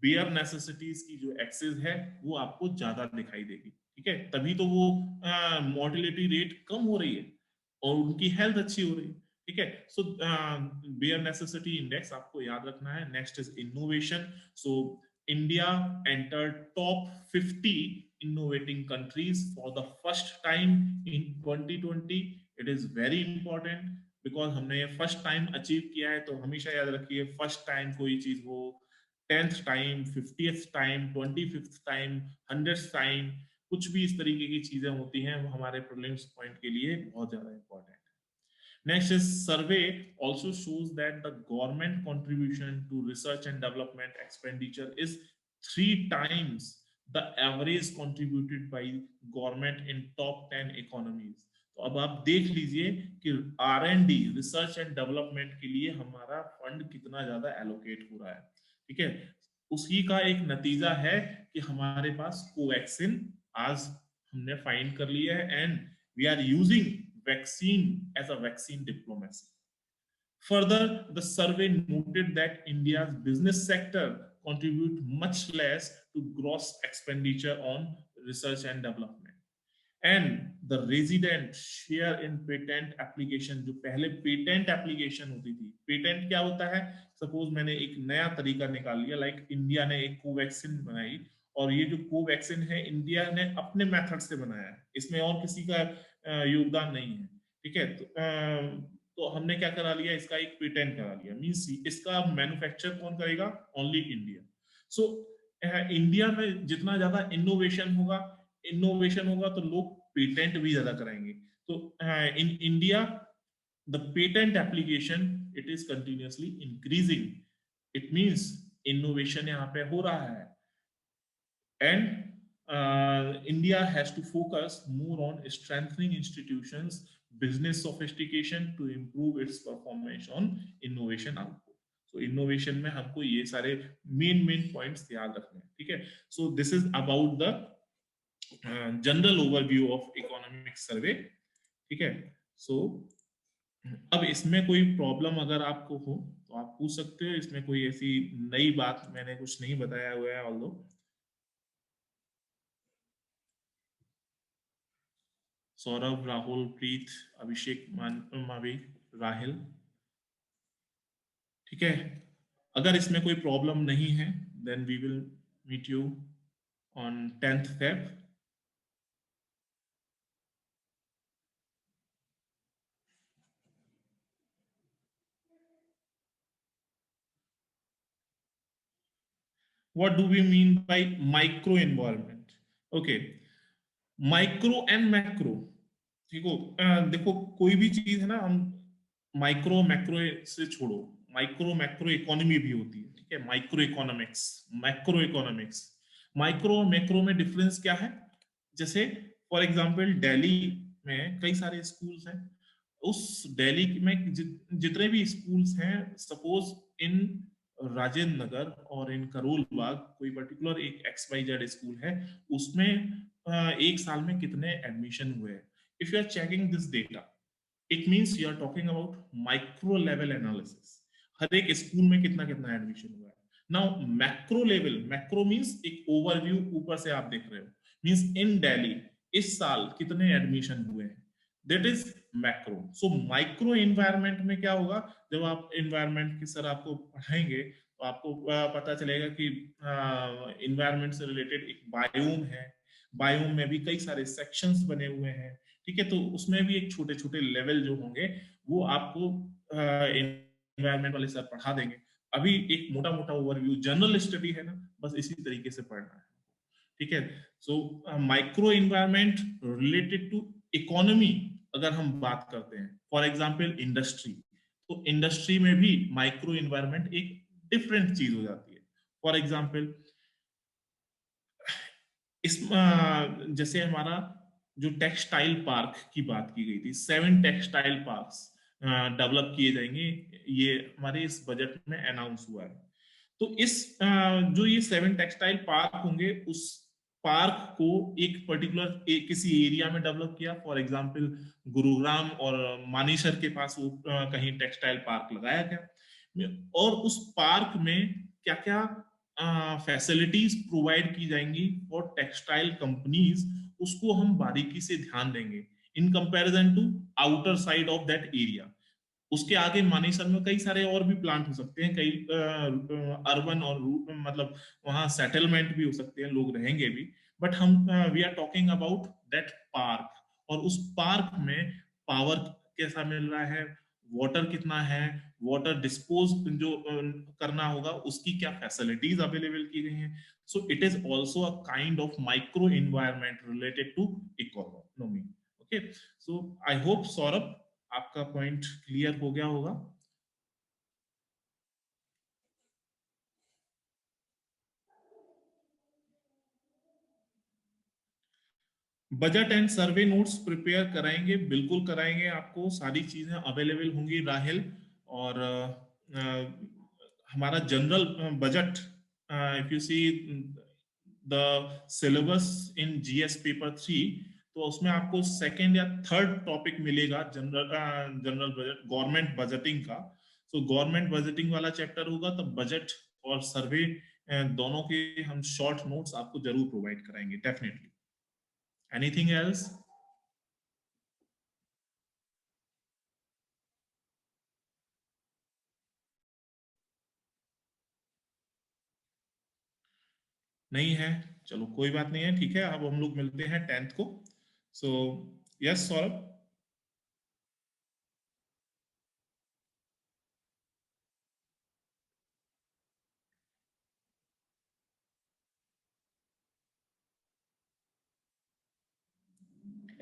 bear necessities की जो access है वो आपको ज्यादा दिखाई देगी, ठीक है। तभी तो वो मोर्टेलिटी रेट कम हो रही है और उनकी हेल्थ अच्छी हो रही है, ठीक है। सो बेयर नेसेसिटी इंडेक्स आपको याद रखना है। Next is innovation. So India enter top 50 innovating countries for the first time in 2020. It is very important because हमने ये फर्स्ट टाइम अचीव किया है। तो हमेशा याद रखिए फर्स्ट टाइम कोई चीज हो, 10th time, 50th time, 25th time, 100th time, कुछ भी इस तरीके की चीजें होती हैं वो हमारे प्रीलिम्स पॉइंट के लिए बहुत ज्यादा इंपॉर्टेंट है। Next is survey also shows that the government contribution to research and development expenditure is 3 times the average contributed by government in top 10 economies. तो अब आप देख लीजिए कि R&D, रिसर्च एंड डेवलपमेंट के लिए हमारा फंड कितना ज्यादा एलोकेट हो रहा है, ठीक है। उसी का एक नतीजा है कि हमारे पास कोवैक्सिन आज हमने फाइंड कर लिया है and we are using vaccine as a vaccine diplomacy. Further, the survey noted that India's business sector contribute much less to gross expenditure on research and development. And the resident share in patent application, जो पहले patent application होती थी, patent क्या होता है? Suppose मैंने एक नया तरीका निकाल लिया, लाइक इंडिया ने एक कोवैक्सिन बनाई और ये जो कोवैक्सिन है इंडिया ने अपने मेथड से बनाया है, इसमें और किसी का योगदान नहीं है, ठीक है। तो हमने क्या करा लिया, इसका एक पेटेंट करा लिया, मींस इसका मैन्युफैक्चर कौन करेगा? Only India. सो इंडिया में जितना ज्यादा इनोवेशन होगा तो लोग पेटेंट भी ज्यादा कराएंगे। तो in India the patent application it is continuously increasing, it means innovation यहाँ पे हो रहा है। And India has to focus more on strengthening institutions business sophistication to improve its performance on innovation output. तो इनोवेशन में हमको ये सारे मेन पॉइंट्स याद रखने हैं, ठीक है। सो this is about the general overview of economic सर्वे, ठीक है। सो अब इसमें कोई प्रॉब्लम अगर आपको हो तो आप पूछ सकते हो, इसमें कोई ऐसी नई बात मैंने कुछ नहीं बताया हुआ है ऑल्दो। सौरभ, राहुल, प्रीत, अभिषेक, मावी, राहिल, ठीक है। अगर इसमें कोई प्रॉब्लम नहीं है then we will meet you on 10th Feb। What do we mean by micro environment? Okay, micro and macro, ठीक हो। देखो कोई भी चीज है ना, हम माइक्रो मैक्रो से छोड़ो, माइक्रो मैक्रो इकोनॉमी भी होती है, ठीक है। Micro economics, macro economics, micro और मैक्रो में डिफरेंस क्या है? जैसे फॉर एग्जांपल दिल्ली में कई सारे स्कूल्स हैं, उस दिल्ली में जितने भी स्कूल्स हैं, सपोज इन राजेंद्र नगर और इन करोल बाग कोई पर्टिकुलर एक XYZ स्कूल है, उसमें एक साल में कितने एडमिशन हुए हैं। If you are checking this data, it means you are talking about micro level analysis. हर एक स्कूल में कितना कितना एडमिशन हुआ है। Now macro level, macro means एक ओवरव्यू ऊपर से आप देख रहे हो, मींस इन दिल्ली इस साल कितने एडमिशन हुए हैं, that is macro. So micro environment में क्या होगा, जब आप एनवायरनमेंट की सर आपको पढ़ाएंगे तो आपको पता चलेगा कि एनवायरनमेंट से रिलेटेड एक बायोम है, बायोम में भी कई सारे सेक्शंस बने हुए हैं, ठीक है। तो उसमें भी एक छोटे छोटे लेवल जो होंगे वो आपको एनवायरनमेंट वाले सर पढ़ा देंगे। अभी एक मोटा मोटा ओवरव्यू जनरल स्टडी है ना, बस इसी तरीके से पढ़ना है, ठीक है। So micro environment related to economy अगर हम बात करते हैं, फॉर एग्जांपल इंडस्ट्री, तो इंडस्ट्री में भी माइक्रो एनवायरनमेंट एक डिफरेंट चीज हो जाती है। फॉर एग्जांपल इस जैसे हमारा जो टेक्सटाइल पार्क की बात की गई थी, 7 टेक्सटाइल पार्क्स डेवलप किए जाएंगे, ये हमारे इस बजट में अनाउंस हुआ है। तो इस जो ये 7 टेक्सटाइल पार्क होंगे, उस पार्क को एक पर्टिकुलर किसी एरिया में डेवलप किया, फॉर एग्जांपल गुरुग्राम और मानेसर के पास वो कहीं टेक्सटाइल पार्क लगाया गया, और उस पार्क में क्या क्या फैसिलिटीज प्रोवाइड की जाएंगी फॉर टेक्सटाइल कंपनीज, उसको हम बारीकी से ध्यान देंगे in comparison to outer side of that area. उसके आगे मानेसर में कई सारे और भी प्लांट हो सकते हैं, कई अर्बन और मतलब वहां सेटलमेंट भी हो सकते हैं, लोग रहेंगे भी, बट हम we are talking about that park. और उस पार्क में पावर कैसा मिल रहा है, वाटर कितना है, वाटर डिस्पोज जो करना होगा उसकी क्या फैसिलिटीज अवेलेबल की गई हैं। So it is also a kind of micro environment related to economy. Okay, so I hope Saurabh आपका पॉइंट क्लियर हो गया होगा। Budget and survey notes prepare कराएंगे, बिल्कुल कराएंगे, आपको सारी चीजें अवेलेबल होंगी राहिल। और हमारा general budget, if you see the syllabus in GS paper 3, तो उसमें आपको सेकंड या थर्ड टॉपिक मिलेगा general general budget, government budgeting का। तो गवर्नमेंट बजटिंग वाला चैप्टर होगा, तो बजट और सर्वे दोनों के हम शॉर्ट नोट्स आपको जरूर प्रोवाइड कराएंगे, डेफिनेटली। Anything else? नहीं है, चलो कोई बात नहीं है, ठीक है। अब हम लोग मिलते हैं 10th को। So yes Saurabh.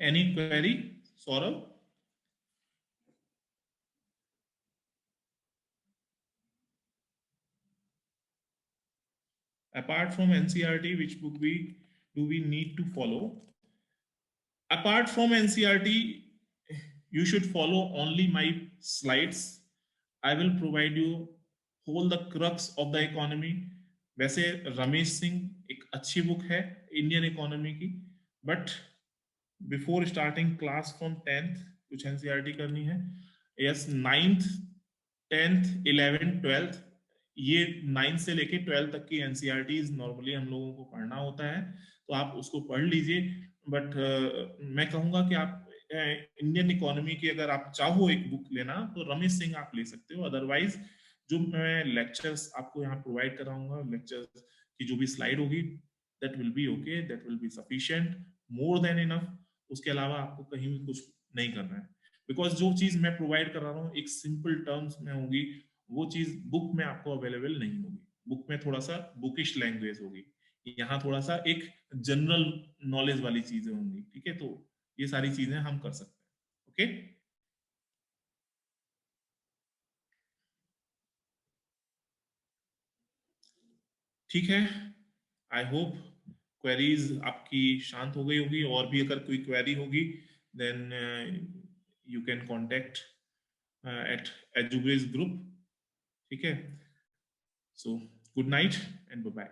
Any query Saurabh? Apart from NCRT, which book we do we need to follow? Apart from NCRT, you should follow only my slides. I will provide you whole the crux of the economy. वैसे रमेश सिंह एक अच्छी book है Indian economy की, but before starting class from 10th कुछ NCERT करनी है। Yes, 9th 10th 11th 12th, ये 9th से लेके 12th तक की एनसीईआरटी नॉर्मली हम लोगों को पढ़ना होता है, तो आप उसको पढ़ लीजिए। बट मैं कहूंगा कि आप इंडियन इकोनॉमी की अगर आप चाहो एक बुक लेना तो रमेश सिंह आप ले सकते हो। अदरवाइज जो मैं लेक्चर्स आपको यहाँ प्रोवाइड कराऊंगा, लेक्चर्स की जो भी स्लाइड होगी, that will be okay, that will be sufficient, more than enough. उसके अलावा आपको कहीं भी कुछ नहीं करना है, बिकॉज जो चीज मैं प्रोवाइड कर रहा हूँ एक सिंपल टर्म्स में होगी, वो चीज बुक में आपको अवेलेबल नहीं होगी। बुक में थोड़ा सा बुकिश लैंग्वेज होगी, यहाँ थोड़ा सा एक जनरल नॉलेज वाली चीजें होंगी, ठीक है। तो ये सारी चीजें हम कर सकते हैं, ओके। ठीक है, आई होप क्वेरीज आपकी शांत हो गई होगी, और भी अगर कोई क्वेरी होगी then you can contact at Edubase group, ठीक है। So good night and bye bye.